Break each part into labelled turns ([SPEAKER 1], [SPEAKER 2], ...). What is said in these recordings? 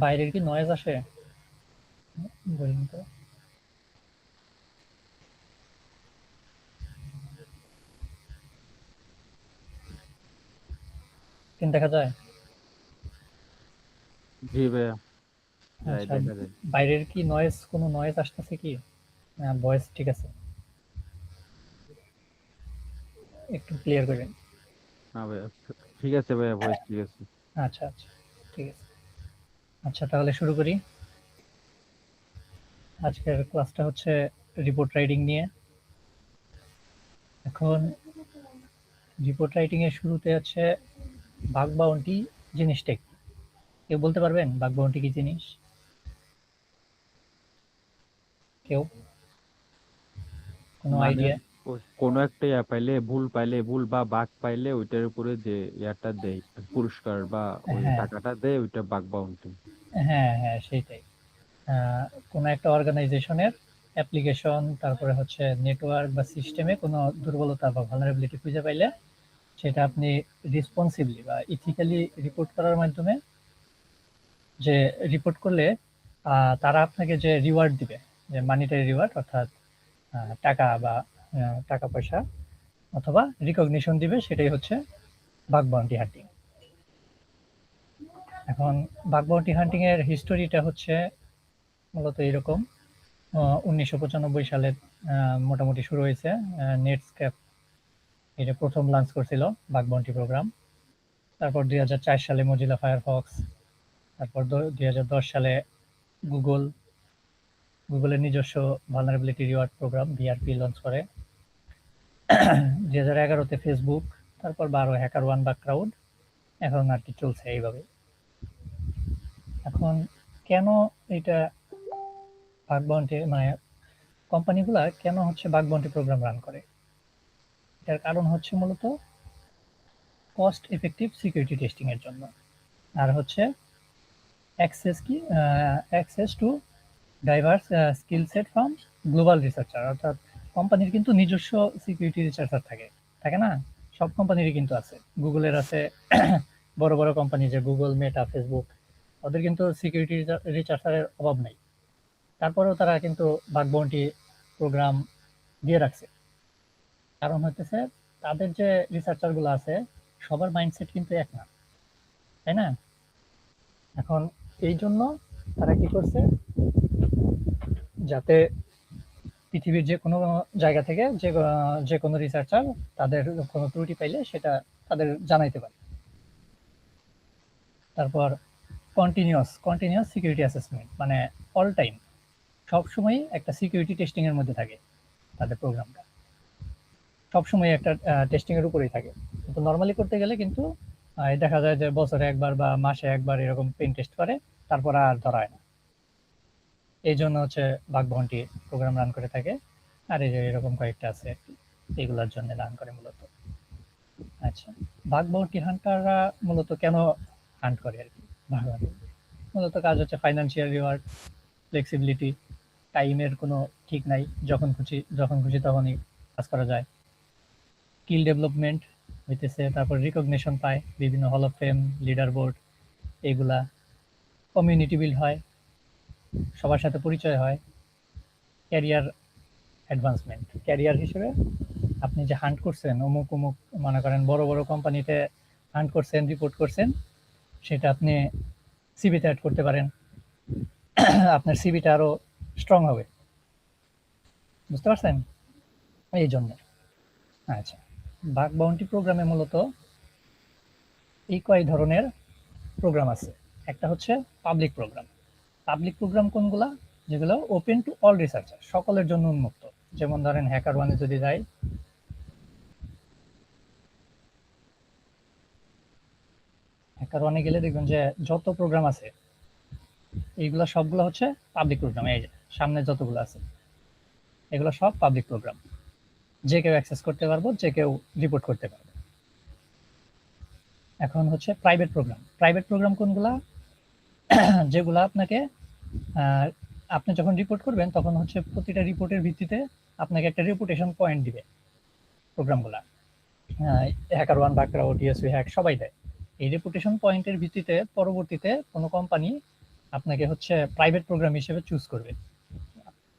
[SPEAKER 1] বাইরের কি নয়েজ আসে? বোরিং তো। স্ক্রিন দেখা যায়?
[SPEAKER 2] জি ভাইয়া, যাই
[SPEAKER 1] আচ্ছা,
[SPEAKER 2] দেখা যায়।
[SPEAKER 1] বাইরের কি নয়েজ, কোনো নয়েজ আসতেছে কি? ভয়েস ঠিক আছে? একটু ক্লিয়ার করেন।
[SPEAKER 2] না ভাইয়া, ঠিক আছে ভাইয়া, ভয়েস ঠিক আছে।
[SPEAKER 1] আচ্ছা আচ্ছা, ঠিক আছে। আচ্ছা, তাহলে শুরু করি। আজকের ক্লাসটা হচ্ছে রিপোর্ট রাইটিং নিয়ে। এখন রিপোর্ট রাইটিং এর শুরুতে হচ্ছে বাগ বাউন্টি জিনিসটা কি? কেউ বলতে পারবেন বাগ বাউন্টি কি জিনিস? কেউ কোনো
[SPEAKER 2] মানে
[SPEAKER 1] আইডিয়া?
[SPEAKER 2] কোনো একটা ইয়া পাইলে, ভুল বা বাগ পাইলে ওইটার উপরে যে ইয়াটা দেয়, পুরস্কার বা ওই
[SPEAKER 1] হ্যাঁ
[SPEAKER 2] টাকাটা দেয়, ওইটা বাগ বাউন্টি।
[SPEAKER 1] হ্যাঁ হ্যাঁ, সেইটাই। কোনো একটা অর্গানাইজেশনের অ্যাপ্লিকেশন, তারপরে হচ্ছে নেটওয়ার্ক বা সিস্টেমে কোনো দুর্বলতা বা ভালনারেবিলিটি খুঁজে পাইলে সেটা আপনি রেসপন্সিবলি বা ইথিক্যালি রিপোর্ট করার মাধ্যমে, যে রিপোর্ট করলে তারা আপনাকে যে রিওয়ার্ড দিবে, যে মানিটারি রিওয়ার্ড, অর্থাৎ টাকা বা টাকা পয়সা অথবা রিকগনিশন দিবে, সেটাই হচ্ছে বাগ বাউন্টি হান্টিং। এখন বাগ বাউন্টি হান্টিং এর হিস্টোরিটা হচ্ছে মূলত এরকম। 1995 সালে মোটামুটি শুরু হয়েছে। নেটস্কেপ এটা প্রথম লঞ্চ করছিল বাগ বাউন্টি প্রোগ্রাম। তারপর 2004 সালে মজিলা ফায়ারফক্স, তারপর 2010 সালে গুগল গুগলের নিজস্ব vulnerability reward program VRP launch করে। 2011-তে ফেসবুক, তারপর 12 হ্যাকার ওয়ান বা ক্রাউড, এখন আর কি চলছে এইভাবে। এখন কেন এটা বাগ বাউন্টি, মানে কোম্পানিগুলা কেন হচ্ছে বাগ বাউন্টি প্রোগ্রাম রান করে? এটার কারণ হচ্ছে মূলত কস্ট এফেক্টিভ সিকিউরিটি টেস্টিং এর জন্য। আর হচ্ছে access to diverse skill set from global researcher, অর্থাৎ কোম্পানির কিন্তু নিজস্ব সিকিউরিটি রিসার্চার থাকে, থাকে না? সব কোম্পানিরই কিন্তু আছে। গুগলের আছে। বড় বড় কোম্পানি যে গুগল, মেটা, ফেসবুক, ওদের কিন্তু সিকিউরিটি রিসার্চারের অভাব নেই। তারপরেও তারা কিন্তু বাগ বাউন্টি প্রোগ্রাম দিয়ে রাখছে। কারণ হচ্ছে তাদের যে রিসার্চার গুলো আছে, সবার মাইন্ডসেট কিন্তু এক না, তাই না? এখন এই জন্য তারা কি করছে, যাতে পৃথিবীর যে কোনো জায়গা থেকে যে কোনো রিসার্চার তাদের কোনো ত্রুটি পাইলে সেটা তাদের জানাইতে পারে। তারপর কন্টিনিউয়াস সিকিউরিটি অ্যাসেসমেন্ট, মানে অল টাইম, সবসময় একটা সিকিউরিটি টেস্টিং এর মধ্যে থাকে তাদের প্রোগ্রামটা। সবসময় একটা টেস্টিং এর উপরেই থাকে। কিন্তু নর্মালি করতে গেলে কিন্তু দেখা যায় যে বছরে একবার বা মাসে একবার এরকম পেন টেস্ট করে, তারপর আর ধরা হয় না। এই জন্য হচ্ছে বাগ বাউন্টি প্রোগ্রাম রান করে থাকে। আর এই যে এরকম কয়েকটা আছে আর কি, এগুলোর জন্য রান করে মূলত। আচ্ছা, বাগ বাউন্টি হান্টাররা মূলত কেন হান্ট করে আর কি? বাঘ hunter মূলত কাজ হচ্ছে ফাইন্যান্সিয়াল রিওয়ার্ড, ফ্লেক্সিবিলিটি, টাইমের কোনো ঠিক নাই, যখন খুশি তখনই কাজ করা যায়। স্কিল ডেভেলপমেন্ট হইতেছে, তারপর রিকগনিশন পায় বিভিন্ন hall of fame, leader board, এগুলা। কমিউনিটি বিল্ড হয়, সবার সাথে পরিচয় হয়। ক্যারিয়ার অ্যাডভান্সমেন্ট, ক্যারিয়ার হিসেবে আপনি যে হান্ট করছেন অমুক অমুক, মনে করেন বড় বড় কোম্পানিতে হান্ট করছেন, রিপোর্ট করছেন, সেটা আপনি সিভিতে অ্যাড করতে পারেন। আপনার সিভিটা আরো স্ট্রং হবে। বুঝতে পারছেন? এই জন্য। আচ্ছা, বাগ বাউন্টি প্রোগ্রামে মূলত এই কয় ধরনের প্রোগ্রাম আছে। একটা হচ্ছে পাবলিক প্রোগ্রাম। পাবলিক প্রোগ্রাম কোনগুলা? যেগুলো ওপেন টু অল রিসার্চার, সকলের জন্য উন্মুক্ত। যেমন ধরেন হ্যাকার ওয়ানে যদি যাই, হ্যাকার ওয়ানে গেলে দেখবেন যে যত প্রোগ্রাম আছে এইগুলা সবগুলো হচ্ছে পাবলিক প্রোগ্রাম। এই যে সামনে যতগুলো আছে এগুলো সব পাবলিক প্রোগ্রাম, যে কেউ অ্যাক্সেস করতে পারবো, যে কেউ রিপোর্ট করতে পারবে। এখন হচ্ছে প্রাইভেট প্রোগ্রাম। প্রাইভেট প্রোগ্রাম কোনগুলা? যেগুলা আপনাকে আহ, আপনি যখন রিপোর্ট করবেন তখন হচ্ছে প্রতিটা রিপোর্টের ভিত্তিতে আপনাকে একটা রেপুটেশন পয়েন্ট দিবে প্রোগ্রামগুলা। Hacker one, Bakra, OTS, hack সবাই দেয়। এই রেপুটেশন পয়েন্টের ভিত্তিতে পরবর্তীতে কোনো কোম্পানি আপনাকে হচ্ছে প্রাইভেট প্রোগ্রাম হিসেবে চুজ করবে,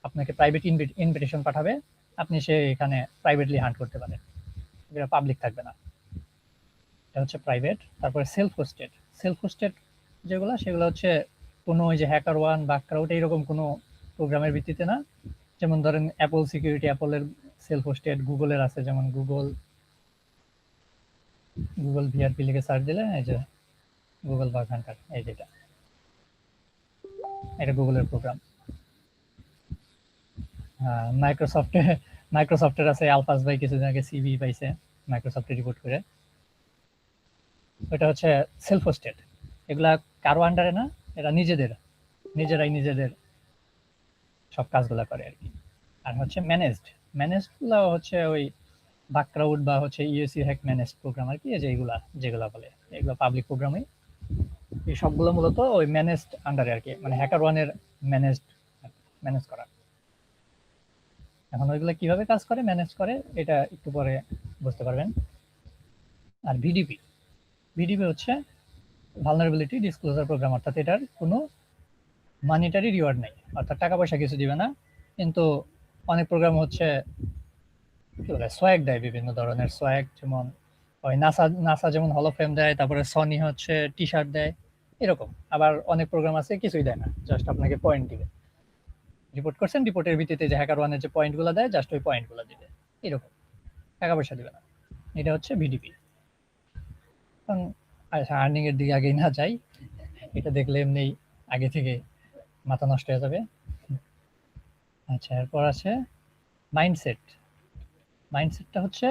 [SPEAKER 1] আপনাকে প্রাইভেট ইনভিটেশন পাঠাবে, আপনি সে এখানে প্রাইভেটলি হান্ট করতে পারেন, এটা পাবলিক থাকবে না। এটা হচ্ছে প্রাইভেট। তারপরে সেলফ হোস্টেড যেগুলো, সেগুলো হচ্ছে কোনো ওই যে হ্যাকার ওয়ান বা ক্রাউড এইরকম কোনো প্রোগ্রামের ভিত্তিতে না। যেমন ধরেন অ্যাপল সিকিউরিটি, অ্যাপলের সেলফ হোস্টেড, গুগলের আছে যেমন গুগল ভিআরপি লিখে সার্চ দিলে এই যে গুগল বাগ হান্টার, এই যেটা, এটা গুগলের প্রোগ্রাম। মাইক্রোসফটের আছে আলফাস ভাই কিছুদিন আগে সিভি পাইছে মাইক্রোসফটে রিপোর্ট করে, ওটা হচ্ছে সেলফ হোস্টেড। এগুলা কারো আন্ডারে না, এরা নিজেরাই নিজেদের সব কাজগুলা করে আর কি। আর হচ্ছে ম্যানেজড হচ্ছে ওই বাকক্রাউড বা হচ্ছে ইউএসি হ্যাক ম্যানেজড প্রোগ্রাম আর কি, এই যে যেগুলা বলে এগুলো পাবলিক প্রোগ্রামই। এই সবগুলো মূলত ওই ম্যানেজড আন্ডারে আর কি, মানে হ্যাকার ওয়ানের ম্যানেজ করা। এখন ওইগুলো কিভাবে কাজ করে, ম্যানেজ করে, এটা একটু পরে বুঝতে পারবেন। আর ভিডিপি হচ্ছে ভালনারেবিলিটি ডিসক্লোজার প্রোগ্রাম, অর্থাৎ এটার কোনো মানিটারি রিওয়ার্ড নাই, অর্থাৎ টাকা পয়সা কিছু দিবে না। কিন্তু অনেক প্রোগ্রাম হচ্ছে কি বলে সোয়াগ দেয়, বিভিন্ন ধরনের সোয়াগ, যেমন ওই নাসা যেমন হলোফ্রেম দেয়, তারপরে সনি হচ্ছে টি শার্ট দেয় এরকম। আবার অনেক প্রোগ্রাম আছে কিছুই দেয় না, জাস্ট আপনাকে পয়েন্ট দিবে, রিপোর্ট করছেন, রিপোর্টের ভিত্তিতে যে হ্যাকার ওয়ানের যে পয়েন্টগুলো দেয় জাস্ট ওই পয়েন্টগুলো দিবে এরকম, টাকা পয়সা দিবে না। এটা হচ্ছে ভিডিপি। আচ্ছা, আর্নিং এর দিকে আগেই না যাই, এটা দেখলে এমনি আগে থেকে মাথা নষ্ট হয়ে যাবে। আচ্ছা, এরপর আছে মাইন্ডসেটটা হচ্ছে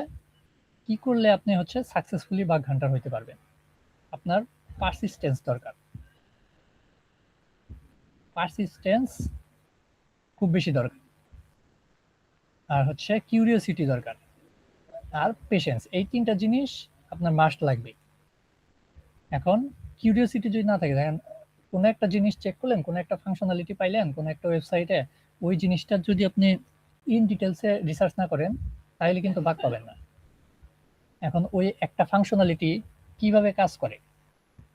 [SPEAKER 1] কি করলে আপনি হচ্ছে সাকসেসফুলি বাগ হান্টার হইতে পারবেন। আপনার পারসিস্টেন্স দরকার, পারসিস্টেন্স খুব বেশি দরকার, আর হচ্ছে কিউরিওসিটি দরকার, আর পেশেন্স। এই তিনটা জিনিস আপনার মাস্ট লাগবে। এখন কিউরিওসিটি যদি না থাকে, দেখেন কোনো একটা জিনিস চেক করলেন, কোনো একটা ফাংশনালিটি পাইলেন কোনো একটা ওয়েবসাইটে, ওই জিনিসটার যদি আপনি ইন ডিটেলসে রিসার্চ না করেন তাহলে কিন্তু বাগ পাবেন না। এখন ওই একটা ফাংশনালিটি কিভাবে কাজ করে,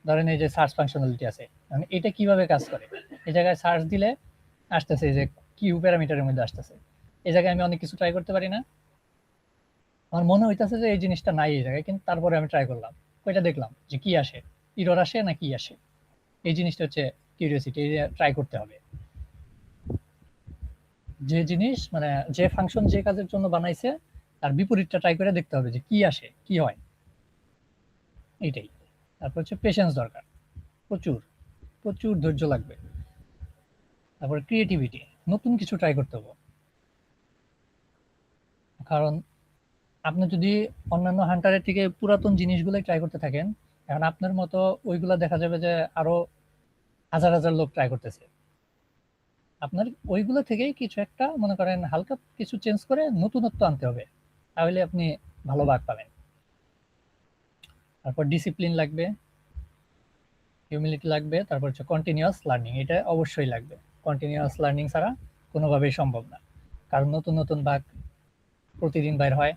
[SPEAKER 1] ধরেন এই যে সার্চ ফাংশনালিটি আছে, মানে এটা কিভাবে কাজ করে, এই জায়গায় সার্চ দিলে আসতেছে যে কিউ প্যারামিটারের মধ্যে আসতেছে, এই জায়গায় আমি অনেক কিছু ট্রাই করতে পারি না, আমার মনে হইতেছে যে এই জিনিসটা নাই এই জায়গায়, কিন্তু তারপরে আমি ট্রাই করলাম, ওইটা দেখলাম যে কি আসে, ইরর আসে না কি আসে। এই জিনিসটা হচ্ছে কিউরিওসিটি, এই যে ট্রাই করতে হবে। যে জিনিস মানে যে ফাংশন যে কাজের জন্য বানাইছে তার বিপরীতটা ট্রাই করে দেখতে হবে যে কি আসে কি হয়, এইটাই। তারপর হচ্ছে পেশেন্স দরকার, প্রচুর প্রচুর ধৈর্য লাগবে। তারপর ক্রিয়েটিভিটি, নতুন কিছু ট্রাই করতে হবে। কারণ আপনি যদি অন্যান্য হান্টারের থেকে পুরাতন জিনিসগুলোই ট্রাই করতে থাকেন, এখন আপনার মতো ওইগুলা দেখা যাবে যে আরো হাজার হাজার লোক ট্রাই করতেছে, আপনার ওইগুলো থেকেই কিছু একটা মনে করেন হালকা কিছু চেঞ্জ করে নতুনত্ব আনতে হবে, তাহলে আপনি ভালো ভাগ পাবেন। তারপর ডিসিপ্লিন লাগবে, হিউমিলিটি লাগবে, তারপর হচ্ছে কন্টিনিউয়াস লার্নিং, এটা অবশ্যই লাগবে। কন্টিনিউয়াস লার্নিং ছাড়া কোনোভাবেই সম্ভব না, কারণ নতুন নতুন বাগ প্রতিদিন বাইর হয়,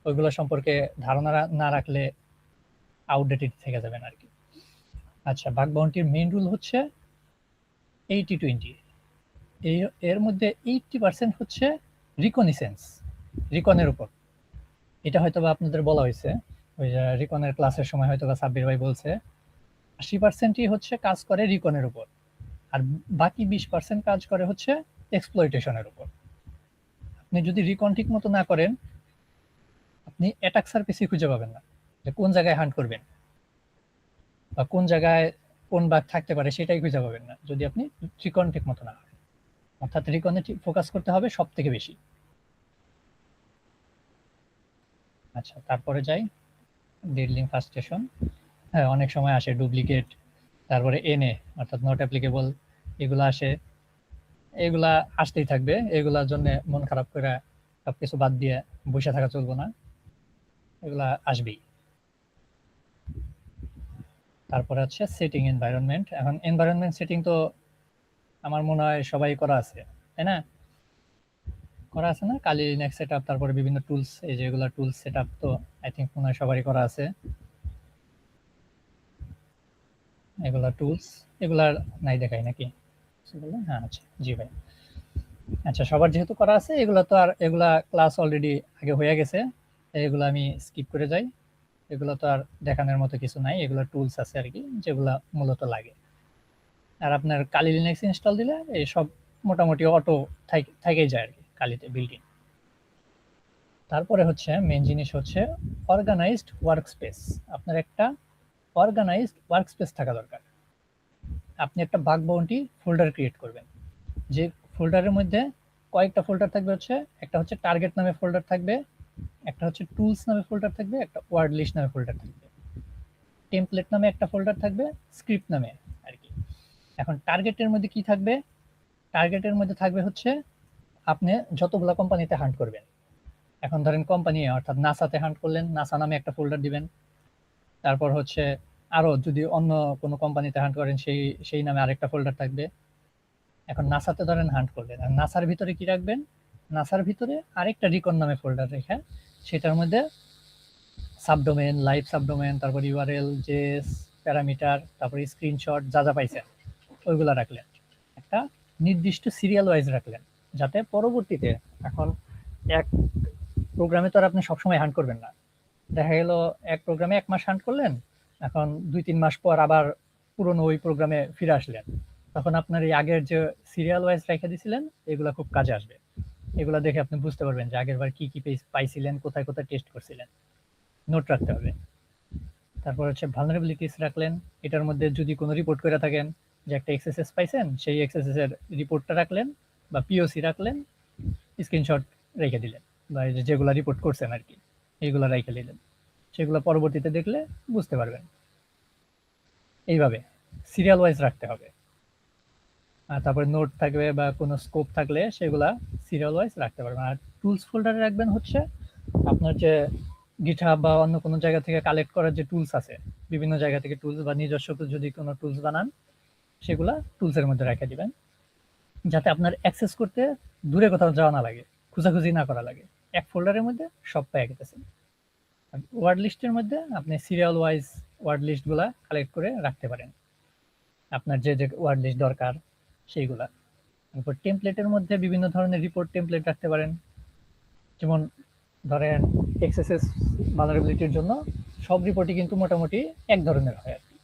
[SPEAKER 1] ওইগুলো সম্পর্কে ধারণা না রাখলে আউটডেটেড থেকে যাবেন আর কি। আচ্ছা, বাগ বাউন্টির মেইন রুল হচ্ছে 80-20। এর মধ্যে 80% হচ্ছে রিকনিসেন্স, রিকনের উপর। এটা হয়তো বা আপনাদের বলা হয়েছে ওই যে রিকনের ক্লাসের সময়, হয়তো বা সাব্বির ভাই বলছে 80%ই হচ্ছে কাজ করে রিকনের উপর, আর বাকি 20% কাজ করে হচ্ছে এক্সপ্লয়টেশনের উপর। আপনি যদি রিকন ঠিক মতো না করেন, আপনি অ্যাটাক সারফেসই খুঁজে পাবেন না, যে কোন জায়গায় হান্ট করবেন বা কোন জায়গায় কোন বাগ থাকতে পারে সেটাই খুঁজে পাবেন না যদি আপনি রিকন ঠিক মতো না করেন। অর্থাৎ রিকনে ফোকাস করতে হবে সব থেকে বেশি। আচ্ছা, তারপরে যাই ডিডলিং ফার্স্টেশন। হ্যাঁ, অনেক সময় আসে ডুপ্লিকেট, তারপরে এনএ অর্থাৎ নট অ্যাপ্লিকেবল, এগুলা আসে, এগুলা আসতেই থাকবে, এগুলার জন্য মন খারাপ করে সবকিছু বাদ দিয়ে বসে থাকা চলবো না, এগুলা আসবেই। তারপরে হচ্ছে সেটিং এনভায়রনমেন্ট। এখন এনভায়রনমেন্ট সেটিং তো আমার মনে হয় সবাই করা আছে, তাই না? করা আছে না, কালি লিনাক্স সেটআপ, তারপরে বিভিন্ন টুলস, এই যেগুলা টুলস সেটআপ তো আই থিংক মনে হয় সবারই করা আছে। এগুলা টুলস, এগুলা নাই দেখাই নাকি? হ্যাঁ, আচ্ছা, জি ভাই। আচ্ছা, সবার যেহেতু করা আছে, এগুলা ক্লাস অলরেডি আগে হয়ে গেছে, এগুলো আমি স্কিপ করে যাই। এগুলো তো আর দেখানোর মতো কিছু নাই, এগুলো টুলস আছে আর কি, যেগুলা মূলত লাগে। আর আপনার কালি লিনাক্স ইনস্টল দিলে এই সব মোটামুটি অটো থাকেই যায় আর কি কালিতে বিল্ডিং। তারপরে হচ্ছে মেন জিনিস হচ্ছে অর্গানাইজড ওয়ার্কস্পেস। আপনার একটা অর্গানাইজড ওয়ার্কস্পেস থাকা দরকার। আপনি একটা বাগ বাউন্টি ফোল্ডার ক্রিয়েট করবেন, যে ফোল্ডারের মধ্যে কয়েকটা ফোল্ডার থাকবে, হচ্ছে একটা হচ্ছে টার্গেট নামে ফোল্ডার থাকবে, একটা হচ্ছে টুলস নামে ফোল্ডার থাকবে, একটা ওয়ার্ড লিস্ট নামে ফোল্ডার থাকবে, টেমপ্লেট নামে একটা ফোল্ডার থাকবে, স্ক্রিপ্ট নামে আর কি। এখন টার্গেটের মধ্যে কি থাকবে? টার্গেটের মধ্যে থাকবে হচ্ছে আপনি যতগুলা কোম্পানিতে হান্ট করবেন। এখন ধরেন কোম্পানি অর্থাৎ নাসাতে হান্ট করলেন, নাসা নামে একটা ফোল্ডার দিবেন। তারপর হচ্ছে আরো যদি অন্য কোনো কোম্পানিতে হান্ট করেন, সেই নামে আরেকটা ফোল্ডার থাকবে। এখন নাসাতে ধরেন হান্ট করলেন, আর নাসার ভিতরে কি রাখবেন? নাসার ভিতরে আরেকটা রিকন নামে ফোল্ডার রেখে সেটার মধ্যে সাবডোমেন, লাইভ সাবডোমেন, তারপর ইউআরএল, জেএস, প্যারামিটার, তারপর স্ক্রিনশট যা যা পাইছেন ওইগুলা রাখলেন। একটা নির্দিষ্ট সিরিয়াল ওয়াইজ রাখলেন, যাতে পরবর্তীতে এখন এক প্রোগ্রামে তো আর আপনি সবসময় হান্ট করবেন না। দেখা গেল এক প্রোগ্রামে 1 মাস হান্ট করলেন, এখন 2-3 মাস পর আবার পুরনো ওই প্রোগ্রামে ফিরে আসলেন, তখন আপনার এই আগের যে সিরিয়াল ওয়াইজ রেখে দিয়েছিলেন এগুলা খুব কাজে আসবে। এগুলা দেখে আপনি বুঝতে পারবেন যে আগের বার কি কি পাইছিলেন, কোথায় কোথায় টেস্ট করছিলেন, নোট রাখতে হবে। তারপর হচ্ছে ভালনারেবিলিটিস রাখলেন, এটার মধ্যে যদি কোনো রিপোর্ট করে থাকেন যে একটা এক্সএসএস পাইছেন, সেই এক্সএসএস এর রিপোর্টটা রাখলেন বা পিওসি রাখলেন, স্ক্রিনশট রেখে দিলেন, বা এই যে যেগুলা রিপোর্ট করছেন আর কি এইগুলা রেখে দিলেন, সেগুলো পরবর্তীতে দেখলে বুঝতে পারবেন। এইভাবে সিরিয়াল ওয়াইজ রাখতে হবে। আর তারপরে নোট থাকবে বা কোনো স্কোপ থাকলে সেগুলা সিরিয়াল ওয়াইজ রাখতে পারবেন। আর টুলস ফোল্ডারে রাখবেন হচ্ছে আপনার যে গিটহাব বা অন্য কোনো জায়গা থেকে কালেক্ট করার যে টুলস আছে, বিভিন্ন জায়গা থেকে টুলস বা নিজস্ব যদি কোনো টুলস বানান, সেগুলা টুলসের মধ্যে রেখে দিবেন, যাতে আপনার অ্যাক্সেস করতে দূরে কোথাও যাওয়া না লাগে, খোঁজাখুঁজি না করা লাগে, এক ফোল্ডারের মধ্যে সব পেয়ে গেছে। ওয়ার্ড লিস্টের মধ্যে আপনি সিরিয়াল ওয়াইজ ওয়ার্ড লিস্টগুলা কালেক্ট করে রাখতে পারেন, আপনার যে যে ওয়ার্ড লিস্ট দরকার সেইগুলা। তারপর টেমপ্লেটের মধ্যে বিভিন্ন ধরনের রিপোর্ট টেমপ্লেট রাখতে পারেন, যেমন ধরেন এক্সএসএস ভালনারেবিলিটির জন্য সব রিপোর্টই কিন্তু মোটামুটি এক ধরনের হয় আর কি,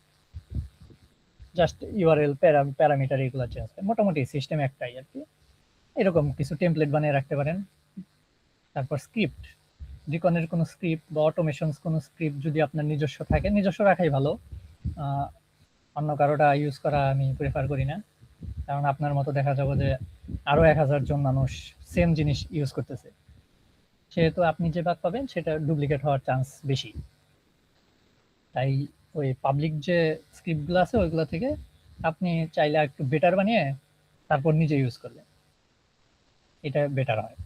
[SPEAKER 1] জাস্ট ইউআরএল প্যারামিটার এগুলো চেঞ্জ হয়, মোটামুটি সিস্টেম একটাই আর কি। এরকম কিছু টেমপ্লেট বানিয়ে রাখতে পারেন। তারপর স্ক্রিপ্ট, রিকনের কোনো স্ক্রিপ্ট বা অটোমেশনস কোনো স্ক্রিপ্ট যদি আপনার নিজস্ব থাকে, নিজস্ব রাখাই ভালো। অন্য কারোটা ইউজ করা আমি প্রেফার করি না, কারণ আপনার মতো দেখা যাবে যে আরো 1000 জন মানুষ সেম জিনিস ইউজ করতেছে, সেহেতু আপনি যে বাগ পাবেন সেটা ডুপ্লিকেট হওয়ার চান্স বেশি। তাই ওই পাবলিক যে স্ক্রিপ্টগুলো আছে ওইগুলো থেকে আপনি চাইলে একটু বেটার বানিয়ে তারপর নিজে ইউজ করলে এটা বেটার হয়।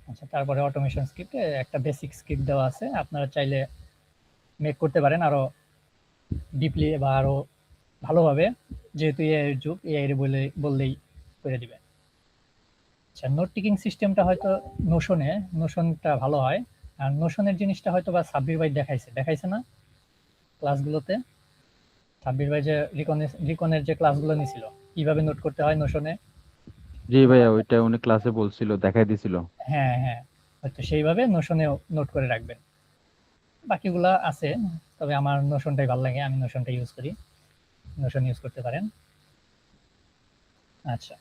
[SPEAKER 1] আচ্ছা, তারপরে অটোমেশন স্ক্রিপ্টে একটা বেসিক স্ক্রিপ্ট দেওয়া আছে, আপনারা চাইলে মেক করতে পারেন আরো ডিপলি বা আরো ভালোভাবে, যেহেতু এআই এর যুগ, এআই এর বললেই করে দিবে। আচ্ছা, নোট টেকিং সিস্টেমটা হয়তো নোশনটা ভালো হয়। আর নোশনের জিনিসটা হয়তো বা সাব্বির ভাই দেখাইছে না ক্লাসগুলোতে। সাব্বির ভাই যে রিকনের যে ক্লাসগুলো নিছিল কিভাবে নোট করতে হয় নোশনে।
[SPEAKER 2] জি ভাইয়া, ওইটা উনি ক্লাসে বলছিল, দেখাই দিছিল।
[SPEAKER 1] হ্যাঁ, হ্যাঁ, হয়তো সেইভাবে নোশনেও নোট করে রাখবেন। বাকিগুলা আছে, তবে আমার নোশনটাই ভালো লাগে, আমি নোশনটা ইউজ করি, নোশন ইউজ করতে পারেন। আচ্ছা,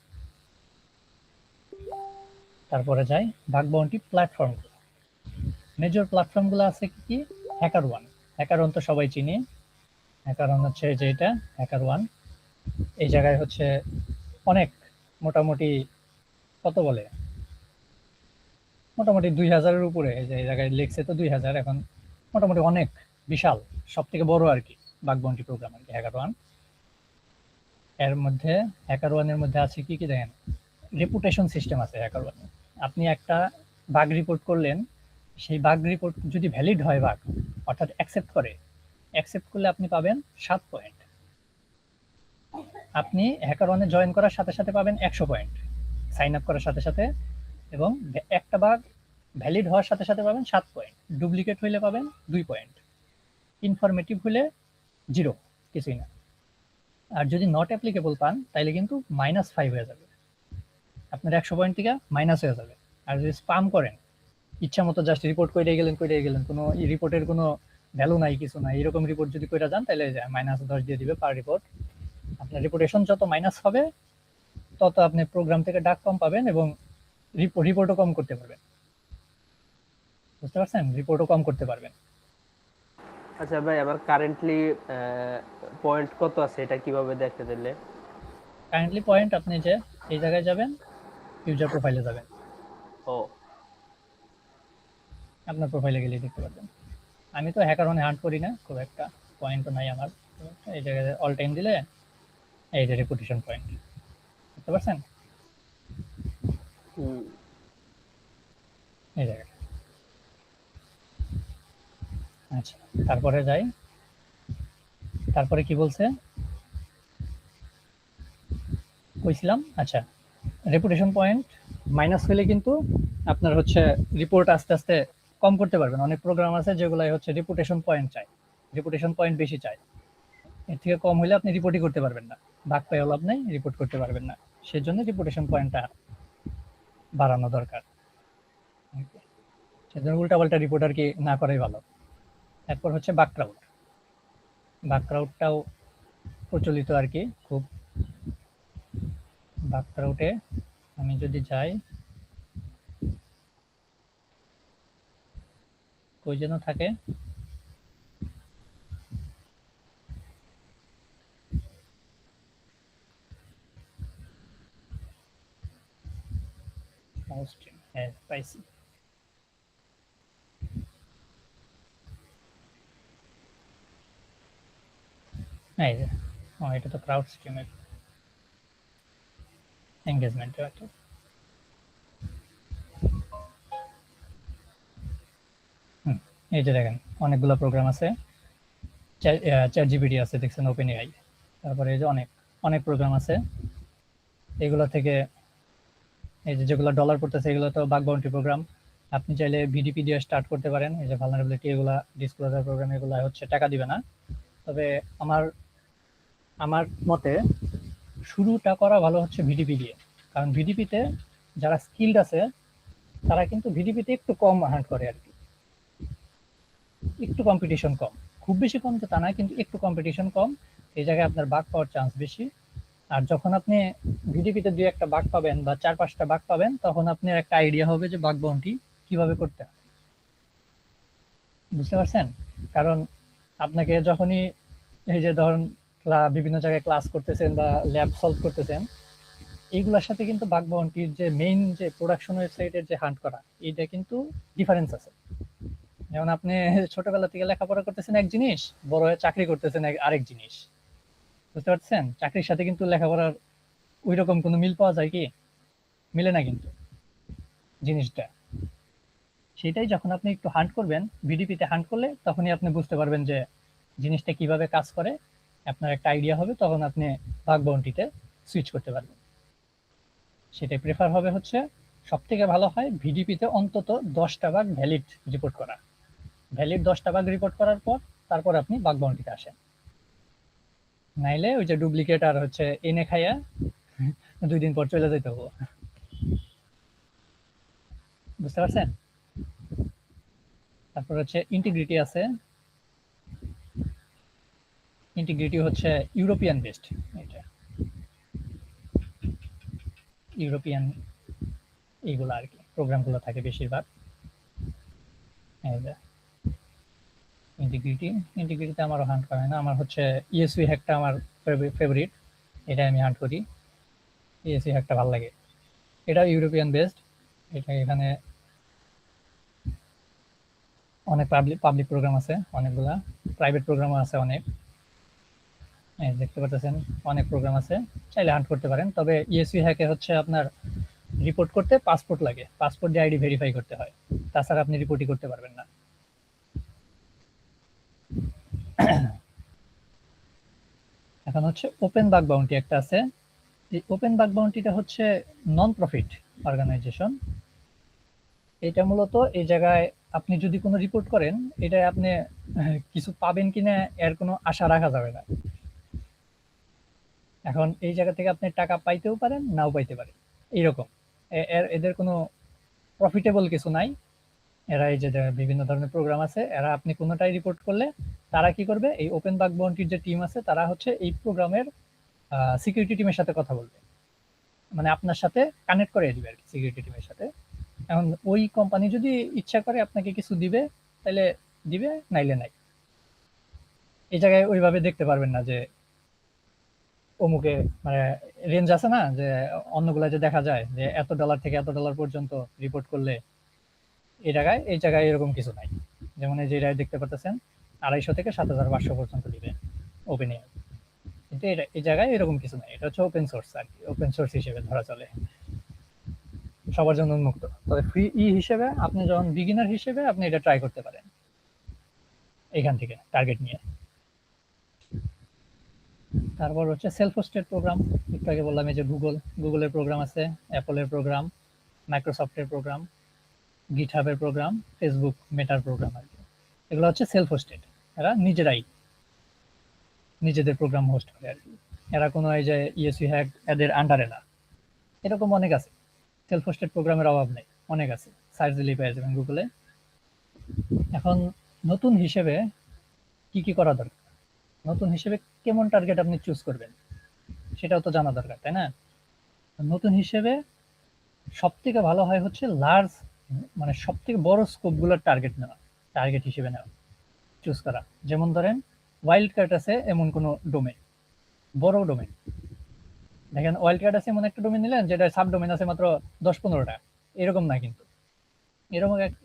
[SPEAKER 1] তারপরে যাই বাগ বাউন্টি প্ল্যাটফর্ম। মেজর প্ল্যাটফর্মগুলো আছে কি কি? Hacker one. হ্যাকার ওয়ান তো সবাই চিনি। হ্যাকার ওয়ান হচ্ছে যে এটা হ্যাকার ওয়ান, এই জায়গায় হচ্ছে অনেক, মোটামুটি কত বলে, মোটামুটি 2000-এর উপরে, এই যে এই জায়গায় লিখছে তো 2000, এখন মোটামুটি অনেক বিশাল, সব থেকে বড় আর কি বাগ বাউন্টি প্রোগ্রাম আর কি হ্যাকার ওয়ান। এর মধ্যে হ্যাকার ওয়ানের মধ্যে আছে কি কি দেখেন, রেপুটেশন সিস্টেম আছে হ্যাকার ওয়ানে। আপনি একটা বাগ রিপোর্ট করলেন, সেই বাগ রিপোর্ট যদি ভ্যালিড হয়, বাগ অর্থাৎ অ্যাকসেপ্ট করলে আপনি পাবেন 7 পয়েন্ট। আপনি হ্যাকার ওয়ানে জয়েন করার সাথে সাথে পাবেন 100 পয়েন্ট, সাইন আপ করার সাথে সাথে। এবং একটা বাগ ভ্যালিড হওয়ার সাথে সাথে পাবেন 7 পয়েন্ট, ডুপ্লিকেট হইলে পাবেন 2 পয়েন্ট, ইনফরমেটিভ হলে 0। কিছুই না। আর যদি নট অ্যাপ্লিকেবল পান তাহলে কিন্তু -5 হয়ে যাবে, আপনার 100 পয়েন্ট থেকে মাইনাস হয়ে যাবে। আর যদি স্পাম করেন, ইচ্ছা মতো জাস্ট রিপোর্ট করে গেলেন, কোনো রিপোর্টের কোনো ভ্যালু নাই, কিছু নাই, এরকম রিপোর্ট যদি করে যান তাহলে -10 দিয়ে দিবে পার রিপোর্ট। আপনার রিপোর্টেশন যত মাইনাস হবে তত আপনি প্রোগ্রাম থেকে ডাক কম পাবেন এবং রিপোর্টও কম করতে পারবেন। বুঝতে পারছেন? রিপোর্টও কম করতে পারবেন।
[SPEAKER 3] আচ্ছা ভাই, আমার কারেন্টলি পয়েন্ট কত আছে এটা কিভাবে দেখতে দিলে?
[SPEAKER 1] কারেন্টলি পয়েন্ট আপনি যে এই জায়গায় যাবেন, ইউজার প্রোফাইলে যাবেন,
[SPEAKER 3] ও
[SPEAKER 1] আপনার প্রোফাইলে গেলেই দেখতে পারবেন। আমি তো হ্যাকারনে হান্ট করি না, খুব একটা পয়েন্টও নাই আমার। এই জায়গায় অল টাইম দিলে এই যে রেপুটেশন পয়েন্ট, বুঝতে পারছেন? এই জায়গায়। আচ্ছা, তারপরে যাই। তারপরে কি বলছে কইছিলাম? আচ্ছা, রেপুটেশন পয়েন্ট মাইনাস হলে কিন্তু আপনার হচ্ছে রিপোর্ট আস্তে আস্তে কম করতে পারবেন। অনেক প্রোগ্রাম আছে যেগুলাই হচ্ছে রেপুটেশন পয়েন্ট চায়, রেপুটেশন পয়েন্ট বেশি চায়। এর থেকে কম হলে আপনি রিপোর্টই করতে পারবেন না, বাগ পেয়েও লাভ নেই, রিপোর্ট করতে পারবেন না। সেজন্য রিপুটেশন পয়েন্টটা বাড়ানো দরকার। সেজন্য উল্টাপাল্টা রিপোর্ট আর কি না করাই ভালো। এরপর হচ্ছে বাকক্রাউড। বাকক্রাউডটাও প্রচলিত আর কি খুব। বাকক্রাউডে আমি যদি যাই, কই যেন থাকে, হ্যাঁ পাইছি। এই যে এটা তো ক্রাউড স্ট্রিমের এঙ্গেজমেন্ট। এই যে দেখেন অনেকগুলো প্রোগ্রাম আছে, চ্যাট জিপিটি আছে দেখছেন, ওপেন এআই, তারপরে এই যে অনেক অনেক প্রোগ্রাম আছে। এগুলো থেকে এই যে যেগুলো ডলার পড়তেছে এগুলো তো বাগ বাউন্টি প্রোগ্রাম। আপনি চাইলে ভিডিপি দিয়ে স্টার্ট করতে পারেন। এই যে ভালনারেবিলিটি, এগুলা ডিসক্লোজার প্রোগ্রাম, এগুলো হচ্ছে টাকা দিবে না। তবে আমার আমার মতে শুরুটা করা ভালো হচ্ছে ভিডিপি দিয়ে, কারণ ভিডিপিতে যারা স্কিলড আছে তারা কিন্তু ভিডিপিতে একটু কম হান্ট করে আর কি, একটু কম্পিটিশন কম, খুব বেশি কম তো তা না, কিন্তু একটু কম্পিটিশন কম। এই জায়গায় আপনার বাগ পাওয়ার চান্স বেশি। আর যখন আপনি ভিডিপিতে দুই একটা বাগ পাবেন বা 4-5টা বাগ পাবেন, তখন আপনার একটা আইডিয়া হবে যে বাগ বাউন্টি কিভাবে করতে হয়। বুঝতে পারছেন? কারণ আপনাকে যখনই এই যে ধরুন বিভিন্ন জায়গায় ক্লাস করতেছেন বা ল্যাব সলভ করতেছেন, এইগুলোর সাথে কিন্তু বাগ বাউন্টির যে মেইন যে প্রোডাকশন ওয়েবসাইটের যে হান্ট করা, এইটা কিন্তু ডিফারেন্স আছে। যেমন আপনি ছোটবেলা থেকে লেখাপড়া করতেছেন এক জিনিস, বড় হয়ে চাকরি করতেছেন আরেক জিনিস। বুঝতে পারছেন? চাকরির সাথে কিন্তু লেখাপড়ার ওই রকম কোনো মিল পাওয়া যায় কি? মিলে না কিন্তু জিনিসটা। সেটাই যখন আপনি একটু হান্ট করবেন, ভিডিপিতে হান্ট করলে তখনই আপনি বুঝতে পারবেন যে জিনিসটা কিভাবে কাজ করে, আপনার একটা আইডিয়া হবে, তখন আপনি বাগ বাউন্টিতে সুইচ করতে পারবেন। সেটাই প্রেফার হবে হচ্ছে, সব থেকে ভালো হয় ভিডিপিতে অন্তত 10টা বাগ ভ্যালিড রিপোর্ট করা। ভ্যালিড 10টা বাগ রিপোর্ট করার পর তারপর আপনি বাগ বাউন্টিতে আসেন। নাইলে ওই যে ডুপ্লিকেট আর হচ্ছে এনে খাইয়া 2 দিন পর চলে যেতে হবে। বুঝতে পারছেন? তারপর হচ্ছে ইন্টিগ্রিটি আছে। ইন্টিগ্রিটি হচ্ছে ইউরোপিয়ান বেসড, এটা ইউরোপিয়ান এইগুলো আর কি প্রোগ্রামগুলো থাকে বেশিরভাগ। ইন্টিগ্রিটিতে আমারও হান্ট করা হয় না, আমার হচ্ছে ইএসভি হ্যাকটা আমার ফেভারিট, এটা আমি হান্ট করি। ইএসভি হ্যাকটা ভালো লাগে, এটা ইউরোপিয়ান বেসড। এটা এখানে অনেক পাবলিক প্রোগ্রাম আছে, অনেকগুলা প্রাইভেট প্রোগ্রামও আছে অনেক। দেখতে পাচ্ছেন অনেক প্রোগ্রাম আছে, চাইলে হান্ট করতে পারেন। তবে ইএসভি হ্যাকে হচ্ছে আপনার রিপোর্ট করতে পাসপোর্ট লাগে, পাসপোর্ট দিয়ে আইডি ভেরিফাই করতে হয়, তাছাড়া আপনি রিপোর্টই করতে পারবেন না। এখন হচ্ছে ওপেন বাগ বাউন্টি একটা আছে। এই ওপেন বাগ বাউন্টিটা হচ্ছে নন প্রফিট অর্গানাইজেশন। এটা মূলত এই জায়গায় আপনি যদি কোনো রিপোর্ট করেন, এটা আপনি কিছু পাবেন কিনা এর কোনো আশা রাখা যাবে না। এখন এই জায়গা থেকে আপনি টাকা পাইতেও পারেন, নাও পাইতে পারেন, এইরকম। এদের কোনো প্রফিটেবল কিছু নাই। এরা এই যে বিভিন্ন ধরনের প্রোগ্রাম আছে, এরা আপনি কোনোটাই রিপোর্ট করলে তারা কি করবে, এই ওপেন বাগ বাউন্টির যে টিম আছে তারা হচ্ছে এই প্রোগ্রামের সিকিউরিটি টিমের সাথে কথা বলবে, মানে আপনার সাথে কানেক্ট করে দিবে আর কি সিকিউরিটি টিমের সাথে। এখন ওই কোম্পানি যদি ইচ্ছা করে আপনাকে কিছু দিবে, তাহলে দিবে, নাইলে নাই। এই জায়গায় ওইভাবে দেখতে পারবেন না যে অমুকে, মানে রেঞ্জ আছে না যে অন্যগুলা যে দেখা যায় যে এত ডলার থেকে এত ডলার পর্যন্ত রিপোর্ট করলে, এই জায়গায় এরকম কিছু নাই। যেমন এই যে এটা দেখতে পাচ্ছেন 250 থেকে 7500 পর্যন্ত দিবে ওপেন এআই, কিন্তু এই জায়গায় এরকম কিছু নাই। এটা হচ্ছে ওপেন সোর্স আর কি, ওপেন সোর্স হিসেবে ধরা চলে, সবার জন্য উন্মুক্ত। তবে ফ্রি হিসেবে আপনি যখন বিগিনার হিসেবে আপনি এটা ট্রাই করতে পারেন এখান থেকে টার্গেট নিয়ে। তারপর হচ্ছে সেলফ হোস্টেড প্রোগ্রাম, একটু আগে বললাম এই যে গুগলের প্রোগ্রাম আছে, অ্যাপলের প্রোগ্রাম, মাইক্রোসফটের প্রোগ্রাম, গিটহাবের প্রোগ্রাম, ফেসবুক মেটার প্রোগ্রাম আর কি। এগুলো হচ্ছে সেলফ হোস্টেড, এরা নিজেরাই নিজেদের প্রোগ্রাম হোস্ট করে আর কি। এরা কোনো এই যে ইএসইউ হ্যাক এদের আন্ডারে না। এরকম অনেক আছে, সেলফ হোস্টেড প্রোগ্রামের অভাব নেই, অনেক আছে, সার্চ দিলেই পেয়ে যাবেন গুগলে। এখন নতুন হিসেবে কি কি করা দরকার, নতুন হিসেবে কেমন টার্গেট আপনি চুজ করবেন সেটাও তো জানা দরকার, তাই না? নতুন হিসেবে সব থেকে ভালো হয় হচ্ছে লার্জ, মানে সব থেকে বড় স্কোপ গুলোর টার্গেট নেওয়া, টার্গেট হিসেবে নেওয়া, চুজ করা। যেমন ধরেন ওয়াইল্ড কার্ড আছে এমন কোনো ডোমেন, বড় ডোমেন, দেখেন ওয়াইল্ড কার্ড আছে এমন একটা ডোমেন নিলেন যেটা সাব ডোমেন আছে মাত্র 10-15টা, এরকম না কিন্তু।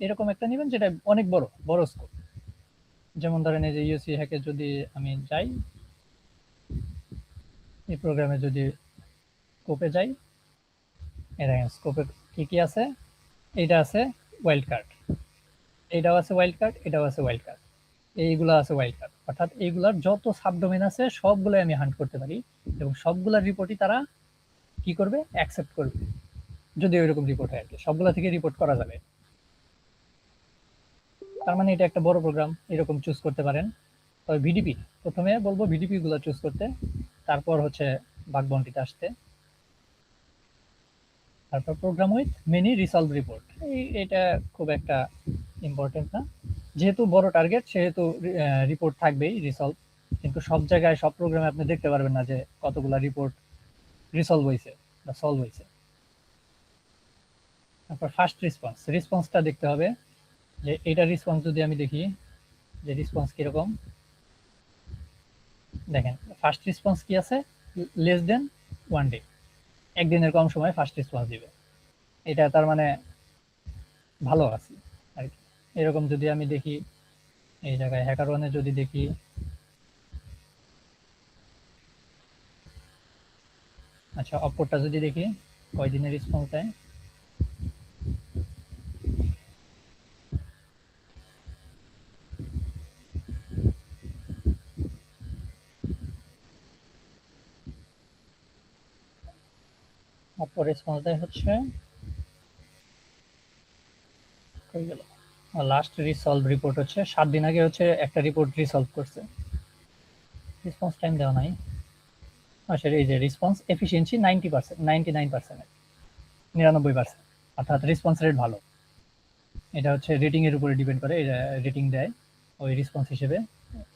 [SPEAKER 1] এরকম একটা নেবেন যেটা অনেক বড় বড় স্কোপ। যেমন ধরেন এই যে ইউসি হ্যাকে যদি আমি যাই, এই প্রোগ্রামে যদি স্কোপে যাই, এই দেখেন স্কোপে কি কি আছে। এইটা আছে ওয়াইল্ড কার্ড, এইটাও আছে ওয়াইল্ড কার্ড, এটাও আছে ওয়াইল্ড কার্ড, এইগুলো আছে ওয়াইল্ড কার্ড। অর্থাৎ এইগুলার যত সাবডোমেন আছে সবগুলোই আমি হান্ট করতে পারি, এবং সবগুলার রিপোর্টই তারা কি করবে, অ্যাকসেপ্ট করবে, যদি ওইরকম রিপোর্ট হয় আর কি, সবগুলা থেকে রিপোর্ট করা যাবে। তার মানে এটা একটা বড় প্রোগ্রাম, এরকম চুজ করতে পারেন। তবে ভিডিপি, প্রথমে বলবো ভিডিপি গুলো চুজ করতে, তারপর হচ্ছে বাগ বাউন্টিতে আসতে। তারপর program with many resolve report, এটা খুব একটা ইম্পর্টেন্ট না, যেহেতু বড় টার্গেট সেহেতু রিপোর্ট থাকবেই রিসলভ, কিন্তু সব জায়গায় সব প্রোগ্রামে আপনি দেখতে পারবেন না যে কতগুলা রিপোর্ট রিসলভ হয়েছে বা সলভ হয়েছে। তারপর ফার্স্ট রেসপন্সটা দেখতে হবে, যে এটা রেসপন্স যদি আমি দেখি যে রেসপন্স কিরকম, দেখেন ফার্স্ট রেসপন্স কি আছে, লেস দেন 1 ডে, একদিনের কম সময় ফার্স্ট রেসপন্স দিবে, এটা তার মানে ভালো আছে আর কি। এরকম যদি আমি দেখি এই জায়গায় হ্যাকার ওয়ানে যদি দেখি, আচ্ছা অপরটা যদি দেখি কয়দিনের রেসপন্স দেয়, অপর রেসপন্স দেয় হচ্ছে কই গেল, লাস্ট রিসলভ রিপোর্ট হচ্ছে 7 দিন আগে হচ্ছে একটা রিপোর্ট রিসলভ করছে, রেসপন্স টাইম দেওয়া নাই। আচ্ছা এই যে রেসপন্স এফিসিয়েন্সি 90%, 99%, 99%, অর্থাৎ রেসপন্স রেট ভালো। এটা হচ্ছে রেটিং এর উপরে ডিপেন্ড করে, এটা রেটিং দেয় ওই রেসপন্স হিসেবে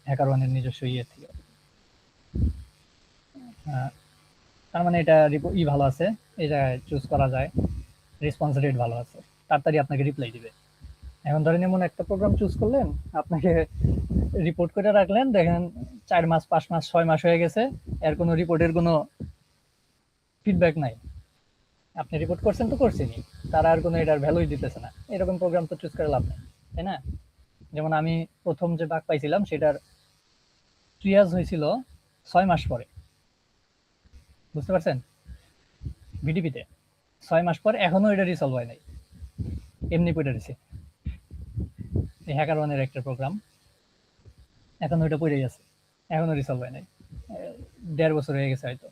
[SPEAKER 1] হ্যাকার ওয়ানের নিজস্ব ইয়ে থেকে। তার মানে এটা ভালো আছে, এই জায়গায় চুজ করা যায়, রেসপন্স রেট ভালো আছে, তাড়াতাড়ি আপনাকে রিপ্লাই দিবে। এখন ধরেন এমন একটা প্রোগ্রাম চুজ করলেন, আপনাকে রিপোর্ট করে রাখলেন, দেখেন 4 মাস 5 মাস 6 মাস হয়ে গেছে, এর কোনো রিপোর্টের কোনো ফিডব্যাক নাই। আপনি রিপোর্ট করছেন তো করছেনই, তারা আর কোনো এটার ভ্যালুই দিতেছে না, এরকম প্রোগ্রাম তো চুজ করে লাভ নেই, তাই না? যেমন আমি প্রথম যে বাগ পাইছিলাম সেটার ট্রিয়াজ হয়েছিল 6 মাস পরে, বুঝতে পারছেন, ভিডিপিতে 6 মাস পর, এখনো এটা রিসলভ হয় নাই, এমনি পড়ে রয়েছে। এই হ্যাকার ওয়ানের একটা প্রোগ্রাম, এখন ওইটা পড়েই আছে, এখনো রিসলভ হয় নাই, 1.5 বছর হয়ে গেছে হয়তো।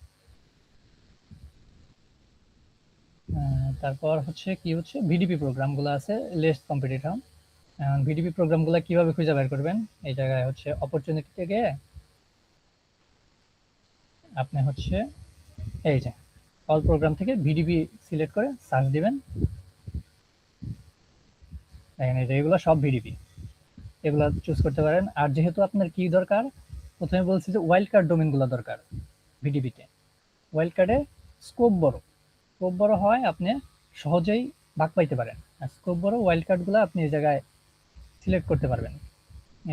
[SPEAKER 1] তারপর হচ্ছে কি হচ্ছে ভিডিপি প্রোগ্রামগুলো আছে লেস কম্পিটিটিভ। ভিডিপি প্রোগ্রামগুলো কিভাবে খুঁজে বের করবেন, এই জায়গায় হচ্ছে অপরচুনিটি থেকে আপনি হচ্ছে এই যে অল প্রোগ্রাম থেকে ভিডিবি সিলেক্ট করে সার্চ দিবেন। দেখেন এই যে এগুলো সব ভিডিবি, এগুলো চুজ করতে পারেন। আর যেহেতু আপনার কি দরকার, প্রথমে বলছি যে ওয়াইল্ড কার্ড ডোমেনগুলো দরকার ভিডিবিতে। ওয়াইল্ড কার্ডে স্কোপ বড়, স্কোপ বড় হয় আপনি সহজেই ভাগ পাইতে পারেন। আর স্কোপ বড় ওয়াইল্ড কার্ডগুলো আপনি এই জায়গায় সিলেক্ট করতে পারবেন।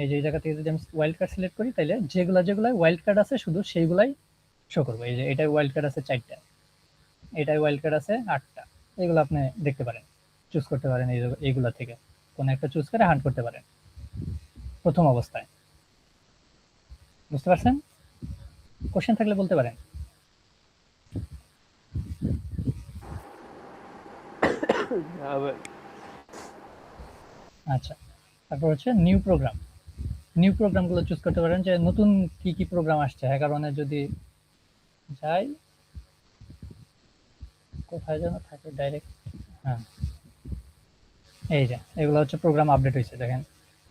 [SPEAKER 1] এই যে এই জায়গা থেকে যদি আমি ওয়াইল্ড কার্ড সিলেক্ট করি, তাহলে যেগুলো যেগুলো ওয়াইল্ড কার্ড আছে শুধু সেইগুলাই শো করবো। এই যে এটাই ওয়াইল্ড কার্ড আছে 4টা, এটাই ওয়াইল্ড কার্ড আছে 8টা, এগুলো আপনি দেখতে পারেন, চুজ করতে পারেন। এইগুলা থেকে কোনো একটা চুজ করে হান্ট করতে পারেন প্রথম অবস্থায়। বুঝতে পারছেন? কোশ্চেন থাকলে বলতে পারেন। আচ্ছা, তারপর হচ্ছে নিউ প্রোগ্রাম। নিউ প্রোগ্রামগুলো চুজ করতে পারেন যে নতুন কি কি প্রোগ্রাম আসছে। হ্যাকারনে যদি যাই, কোথায় যেন থাকে ডাইরেক্ট, হ্যাঁ এই যে এগুলো হচ্ছে প্রোগ্রাম আপডেট হয়েছে। দেখেন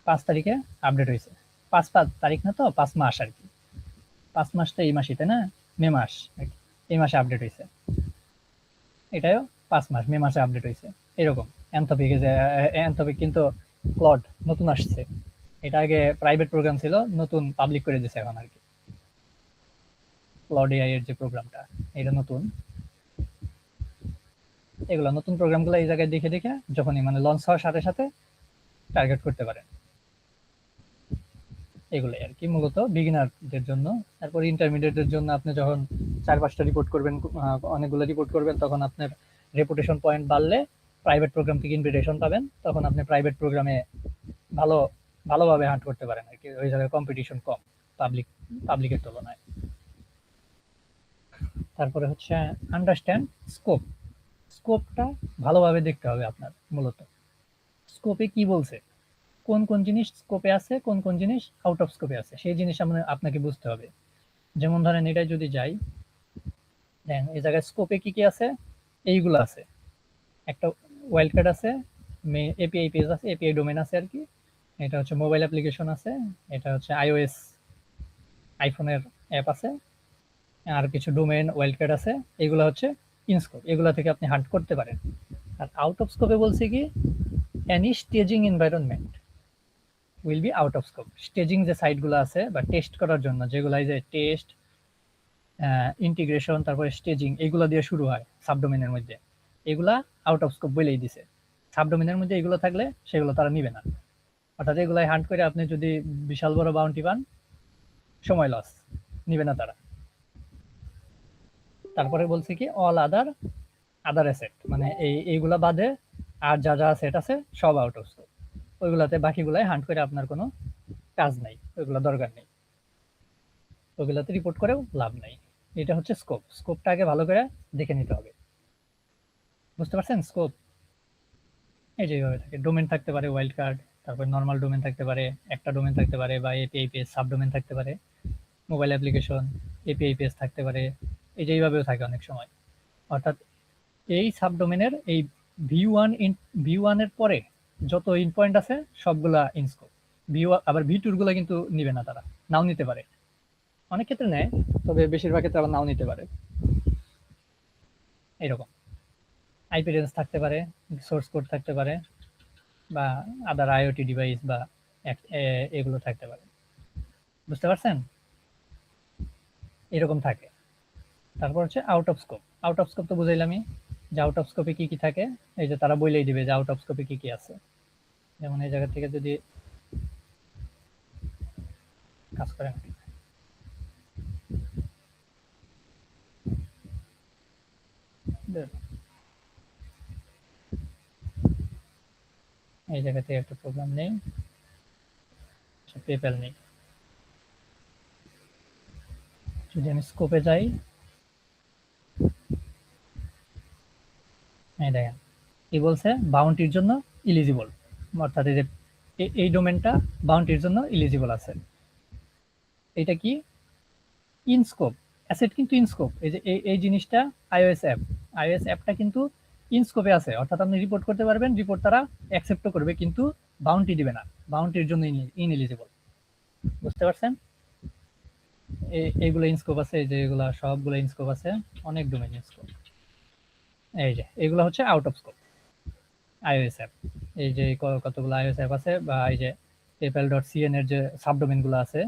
[SPEAKER 1] 5 তারিখে আপডেট হয়েছে। 5 তারিখ না, তো 5 মাস আর কি। 5 মাস তো এই মাসই, তাই না? মে মাস আর কি, এই মাসে আপডেট হয়েছে। এটাও 5 মাস, মে মাসে আপডেট হয়েছে। এরকম অ্যানথোপিক, যে অ্যানথোপিক কিন্তু ক্লড নতুন আসছে। এটা আগে প্রাইভেট প্রোগ্রাম ছিল, নতুন পাবলিক করে দিয়েছে এখন আর কি। ক্লড এআই এর যে প্রোগ্রামটা, এটা নতুন। এগুলো নতুন প্রোগ্রামগুলো এই জায়গায় দেখে দেখে যখনই মানে লঞ্চ হওয়ার সাথে সাথে টার্গেট করতে পারেন। এগুলোই আর কি মূলত বিগিনারদের জন্য। তারপর ইন্টারমিডিয়েটের জন্য আপনি যখন 4-5টা রিপোর্ট করবেন, অনেকগুলো রিপোর্ট করবেন, তখন আপনার রেপুটেশন পয়েন্ট বাড়লে প্রাইভেট প্রোগ্রাম থেকে ইনভিটেশন পাবেন, তখন আপনি প্রাইভেট প্রোগ্রামে ভালোভাবে হান্ট করতে পারেন আর কি। ওই জায়গায় কম্পিটিশন কম পাবলিকের তুলনায়। তারপরে হচ্ছে আন্ডারস্ট্যান্ড স্কোপ। স্কোপটা ভালোভাবে দেখতে হবে আপনার। মূলত স্কোপে কি বলছে, কোন কোন জিনিস স্কোপে আছে, কোন কোন জিনিস আউট অফ স্কোপে আছে, সেই জিনিস আপনাকে বুঝতে হবে। যেমন ধরেন এটাই যদি যাই, দেন এই জায়গায় স্কোপে কি কি আছে, এইগুলো আছে। একটা ওয়াইল্ড কার্ড আছে, এপিআই পেজ আছে, এপিআই ডোমেন আছে আর কি। এটা হচ্ছে মোবাইল অ্যাপ্লিকেশন আছে, এটা হচ্ছে আইওএস আইফোনের অ্যাপ আছে, আর কিছু ডোমেন ওয়াইল্ড কার্ড আছে। এগুলো হচ্ছে ইন স্কোপ, এগুলো থেকে আপনি হান্ট করতে পারেন। আর আউট অফ স্কোপে বলছে কি, any staging environment will be out of scope. Staging যে সাইটগুলো আছে বা টেস্ট করার জন্য, যেগুলো এই যে টেস্ট, ইন্টিগ্রেশন, তারপরে স্টেজিং, এগুলো দিয়ে শুরু হয় সাবডোমেনের মধ্যে, এগুলা আউট অফ স্কোপ বলেই দিছে। সাবডোমেনের মধ্যে এগুলো থাকলে সেগুলো তারা নিবে না। অর্থাৎ এগুলাই হান্ট করে আপনি যদি বিশাল বড় বাউন্টি পান, সময় লস, নিবে না তারা। তারপরে বলছে কি অল আদার অ্যাসেট, মানে এইগুলা বাদে আর যা যা অ্যাসেট আছে সব আউট অফ স্কোপ। ওইগুলাতে বাকিগুলাই হান্ট করে আপনার কোনো কাজ নাই, ওইগুলো দরকার নেই, ওইগুলাতে রিপোর্ট করেও লাভ নাই। এটা হচ্ছে স্কোপ। স্কোপটা আগে ভালো করে দেখে নিতে হবে। বুঝতে পারছেন? স্কোপ এই যে এইভাবে থাকে। ডোমেন থাকতে পারে ওয়াইল্ড কার্ড, তারপর নর্মাল ডোমেন থাকতে পারে, একটা ডোমেন থাকতে পারে, বা এপিআই পেজ সাব ডোমেন থাকতে পারে, মোবাইল অ্যাপ্লিকেশন এপিআই পেজ থাকতে পারে। এই যে এইভাবেও থাকে অনেক সময়। অর্থাৎ এই সাব ডোমেনের এই ভি ওয়ান এর পরে যত ইন পয়েন্ট আছে সবগুলা ইন স্কোপ। আবার ভি2 গুলা কিন্তু নিবে না, তারা নাও নিতে পারে, অনেক ক্ষেত্রে নেয়, তবে বেশিরভাগ ক্ষেত্রে আবার নাও নিতে পারে। এরকম আইপি রেঞ্জ থাকতে পারে, সোর্স কোড থাকতে পারে, বা আদার আইওটি ডিভাইস বা এগুলো থাকতে পারে। বুঝতে পারছেন? এরকম থাকে। তারপর হচ্ছে out of scope. Out of scope তো বুঝাইলামই, যে আউট অফ স্কোপে কি কি থাকে। এই যে তারা বলেই দিবে যে আউট অফ স্কোপে কি কি আছে। যেমন এই জায়গা থেকে যদি কাজ করেন, এই জায়গা থেকে একটা প্রোগ্রাম নেই, পেপ্যাল নেই। যদি আমি স্কোপে যাই, এই দেখেন কি বলছে, বাউন্টির জন্য ইলিজিবল। অর্থাৎ এই যে এই ডোমেনটা বাউন্টির জন্য ইলিজিবল আছে। এটা কি ইন স্কোপ অ্যাসেট, কিন্তু ইন স্কোপ। এই যে এই জিনিসটা আইওএস অ্যাপটা কিন্তু ইন স্কোপে আছে। অর্থাৎ আপনি রিপোর্ট করতে পারবেন, রিপোর্ট তারা অ্যাকসেপ্টও করবে, কিন্তু বাউন্টি দিবে না, বাউন্টির জন্য ইনএলিজিবল। বুঝতে পারছেন? এইগুলো ইনস্কোপ আছে, এই যে এগুলা সবগুলো ইনস্কোপ আছে, অনেক ডোমেইন ইনস্কোপ। এই যে এগুলো হচ্ছে out of scope iOS app. এই যে কতগুলো আইওএস অ্যাপ আছে, বা এই যে PayPal.cn এর যে সাবডোমেন গুলো আছে,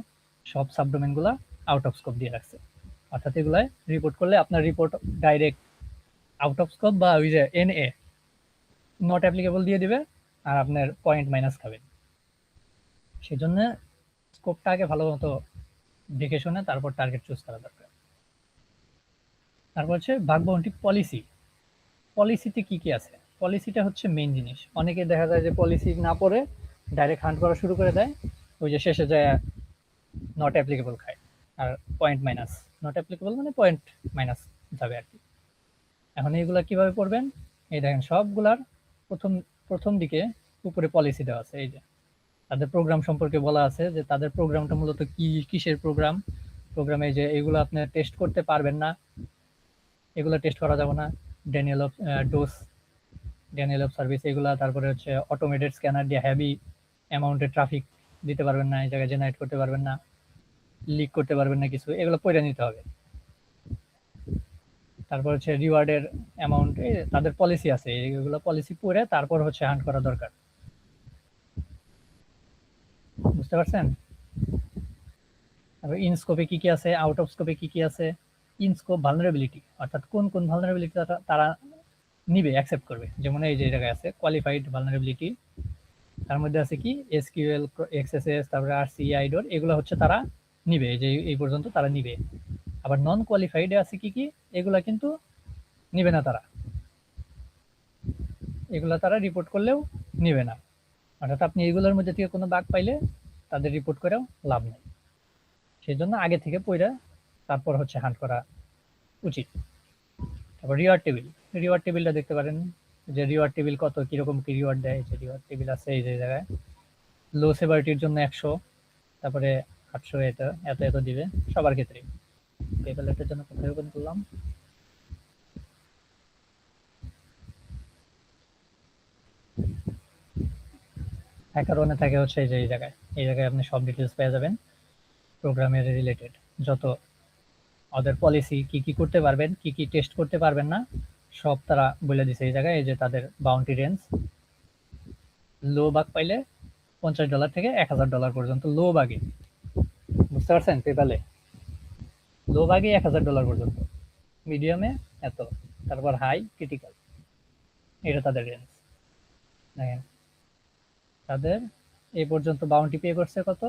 [SPEAKER 1] সব সাবডোমেন গুলা আউট অফ স্কোপ দিয়ে রাখছে। অর্থাৎ এগুলাই রিপোর্ট করলে আপনার report direct out of scope বা ওই যে NA নট অ্যাপ্লিকেবল দিয়ে দিবে, আর আপনার পয়েন্ট মাইনাস খাবেন। সেই জন্য স্কোপটা আগে ভালো মতো দেখে শুনে তারপর টার্গেট চুজ করা দরকার। তারপর হচ্ছে বাগ বাউন্টি পলিসি। পলিসিতে কি কি আছে? পলিসিটা হচ্ছে মেইন জিনিস। অনেকে দেখা যায় যে পলিসি না পড়ে ডাইরেক্ট হান্ট করা শুরু করে দেয়, ওই যে শেষে যায় নট অ্যাপ্লিকেবল খায়, আর পয়েন্ট মাইনাস। নট অ্যাপ্লিকেবল মানে পয়েন্ট মাইনাস যাবে আর কি। এখন এইগুলা কিভাবে পড়বেন? এই দেখেন সবগুলার প্রথম প্রথম দিকে উপরে পলিসি দেওয়া আছে। এই যে তাদের প্রোগ্রাম সম্পর্কে বলা আছে যে তাদের প্রোগ্রামটা মূলত কি, কিসের প্রোগ্রাম। প্রোগ্রামে যে এগুলো আপনি টেস্ট করতে পারবেন না, এগুলো টেস্ট করা যাবে না। Denial of DoS, denial of service এগুলা। তারপরে হচ্ছে অটোমেটেড স্ক্যানার দিয়ে হ্যাভি অ্যামাউন্টের ট্রাফিক দিতে পারবেন না, এই জায়গায় জেনারেট করতে পারবেন না, লিক করতে পারবেন না কিছু, এগুলো পড়ে নিতে হবে। তারপর হচ্ছে রিওয়ার্ডের অ্যামাউন্ট, তাদের পলিসি আছে, এগুলো পলিসি পড়ে তারপর হচ্ছে হান্ট করা দরকার। বুঝতে পারছেন? তারপর ইনস্কোপে কি কি আছে, আউট অফ স্কোপে কি কি আছে। ইনস্কোপ ভালনারেবিলিটি, অর্থাৎ কোন কোন ভালনারেবিলিটি তারা নিবে, অ্যাকসেপ্ট করবে। যেমন এই যে জায়গায় আছে কোয়ালিফাইড ভালনারেবিলিটি, তার মধ্যে আছে কি SQL, XSS, তারপরে RC, IDOR, এগুলো হচ্ছে তারা নিবে, এই যে এই পর্যন্ত তারা নিবে। আবার নন কোয়ালিফাইড আছে কি কি, এগুলা কিন্তু নিবে না তারা, এগুলা তারা রিপোর্ট করলেও নিবে না। অর্থাৎ আপনি এগুলোর মধ্যে থেকে কোনো বাগ পাইলে তাদের রিপোর্ট করেও লাভ নেই। সেই জন্য আগে থেকে পড়ে তারপর হচ্ছে হান্ট করা উচিত। তারপর রিওয়ার্ড টেবিল, রিওয়ার্ড টেবিলটা দেখতে পারেন যে রিওয়ার্ড টেবিল কত কিরকম কি রিওয়ার্ড দেয়। যে রিওয়ার্ড টেবিল আছে এই যে জায়গায়, লো সেভারিটির জন্য 100, তারপরে 800, এটা এত এত দিবে সবার ক্ষেত্রে। পেপ্যালেটের জন্য কোথায় ওপেন করলাম, হ্যাকার ওয়ানে থাকে হচ্ছে এই যে এই জায়গায়, এই জায়গায় আপনি সব ডিটেলস পেয়ে যাবেন প্রোগ্রামের রিলেটেড। যত ওদের পলিসি, কি কি করতে পারবেন, কি কি টেস্ট করতে পারবেন না, সব তারা বলে দিছে এই জায়গায়। এই যে তাদের বাউন্টি রেঞ্জ, লো বাগ পাইলে $50 থেকে $1000 পর্যন্ত লো বাগে। বুঝতে পারছেন? পেপ্যালে লো বাগে $1000 পর্যন্ত, মিডিয়ামে এত, তারপর হাই, ক্রিটিক্যাল, এটা তাদের রেঞ্জ। দেখেন তাদের এই পর্যন্ত বাউন্টি পে করছে কত,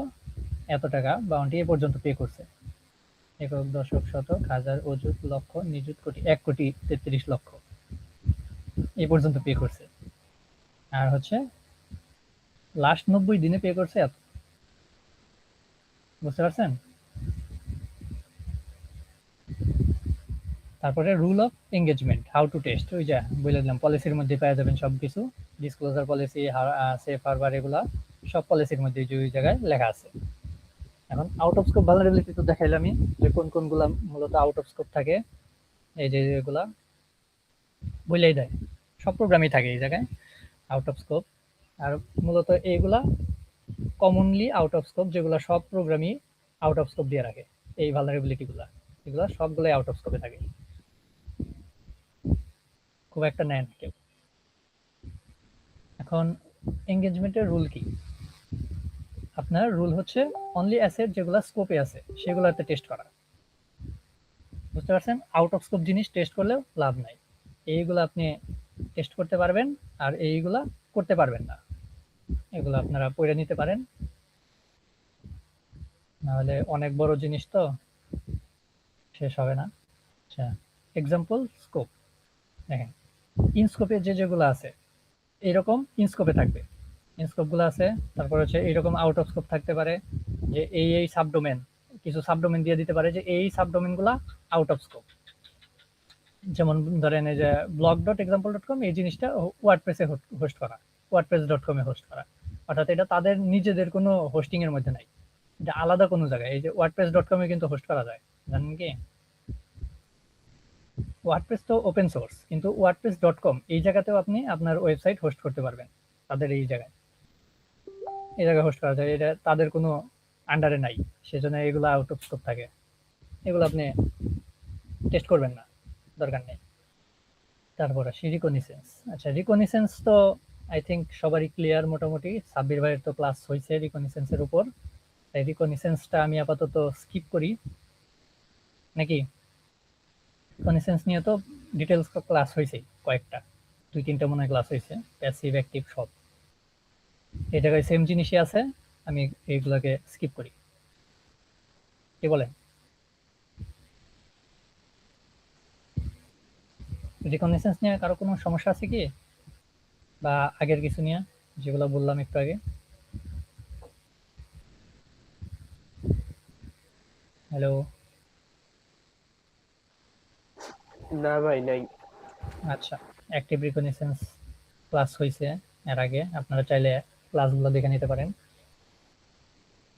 [SPEAKER 1] এত টাকা বাউন্টি এ পর্যন্ত পে করছে। একক, দশক, শতক, হাজার, অযুত, লক্ষ, নিযুত, কোটি, 1,33,00,000 এই পর্যন্ত পে করছে। আর হচ্ছে লাস্ট 90 দিনে পে করছে এত। বুঝতে পারছেন? তারপরে rule of engagement, how to test, ওই যে বলে দিলাম পলিসির মধ্যে পেয়ে যাবেন সবকিছু। ডিসক্লোজার পলিসি, সেফ হারবার, এগুলা সব পলিসির মধ্যে ওই জায়গায় লেখা আছে। এখন আউট অফ স্কোপ ভালনারেবিলিটি তো দেখাইলামই যে কোন কোনগুলা মূলত আউট অফ স্কোপ থাকে। এই যে এগুলা বলেই দেয়, সব প্রোগ্রামই থাকে এই জায়গায় আউট অফ স্কোপ। আর মূলত এইগুলা কমনলি আউট অফ স্কোপ, যেগুলো সব প্রোগ্রামই আউট অফ স্কোপ দিয়ে রাখে, এই ভালনারেবিলিটি গুলা, এগুলা সবগুলোই আউট অফ স্কোপে থাকে, খুব একটা নেয় না কেউ। এখন এঙ্গেজমেন্টের রুল কি? আপনার রুল হচ্ছে অনলি অ্যাসেট যেগুলো স্কোপে আছে সেগুলোতে টেস্ট করা। বুঝতে পারছেন? আউট অফ স্কোপ জিনিস টেস্ট করলেও লাভ নাই। এইগুলো আপনি টেস্ট করতে পারবেন, আর এইগুলা করতে পারবেন না, এগুলো আপনারা পড়ে নিতে পারেন, নাহলে অনেক বড় জিনিস তো শেষ হবে না। আচ্ছা, এক্সাম্পল স্কোপ দেখেন, ইনস্কোপে যেগুলো আছে এরকম ইনস্কোপে থাকবে, ইনস্কোপগুলো আছে। তারপর হচ্ছে এইরকম আউট অফ স্কোপ থাকতে পারে, যে এই সাবডোমেন, কিছু সাবডোমেন দিয়ে দিতে পারে যে এই সাবডোমেনগুলো আউট অফ স্কোপ। যেমন ধরেন এই যে blog.example.com, এই জিনিসটা ওয়ার্ডপ্রেসে হোস্ট করা, wordpress.com এ হোস্ট করা, অর্থাৎ এটা তাদের নিজেদের কোনো হোস্টিং এর মধ্যে নাই, এটা আলাদা কোনো জায়গায়। এই যে wordpress.com এ কিন্তু হোস্ট করা যায়, জানেন কি? ওয়ার্ডপ্রেস তো ওপেন সোর্স, কিন্তু wordpress.com এই জায়গাতেও আপনি আপনার ওয়েবসাইট হোস্ট করতে পারবেন, তাদের এই জায়গায় হোস্ট করা যায়, এটা তাদের কোনো আন্ডারে নাই, সেজন্য এগুলো আউট অফ স্কোপ থাকে। এগুলো আপনি টেস্ট করবেন না, দরকার নেই। তারপর আসি রিকগনিসেন্স। আচ্ছা, রিকগনিসেন্স তো আই থিঙ্ক সবারই ক্লিয়ার মোটামুটি। সাব্বির ভাইয়ের তো ক্লাস হয়েছে রিকগনিসেন্সের উপর, তাই রিকগনিসেন্সটা আমি আপাতত স্কিপ করি নাকি। রিকগনিসেন্স নিয়ে তো ডিটেলস ক্লাস হয়েছে কয়েকটা, 2-3টা মনে হয় ক্লাস হয়েছে, প্যাসিভ অ্যাক্টিভ সব। এই জায়গায় সেম জিনিসই আছে, আমি এইগুলোকে স্কিপ করি। কি বলেন? রিকগনিসেন্স নিয়ে কারো কোনো সমস্যা আছে কি, বা আগের কিছু নিয়ে যেগুলো বললাম একটু আগে? হ্যালো?
[SPEAKER 3] না ভাই, নাই।
[SPEAKER 1] আচ্ছা, অ্যাক্টিভ রিকগনিসেন্স ক্লাস হয়েছে এর আগে, আপনারা চাইলে ক্লাসগুলো দেখে নিতে পারেন।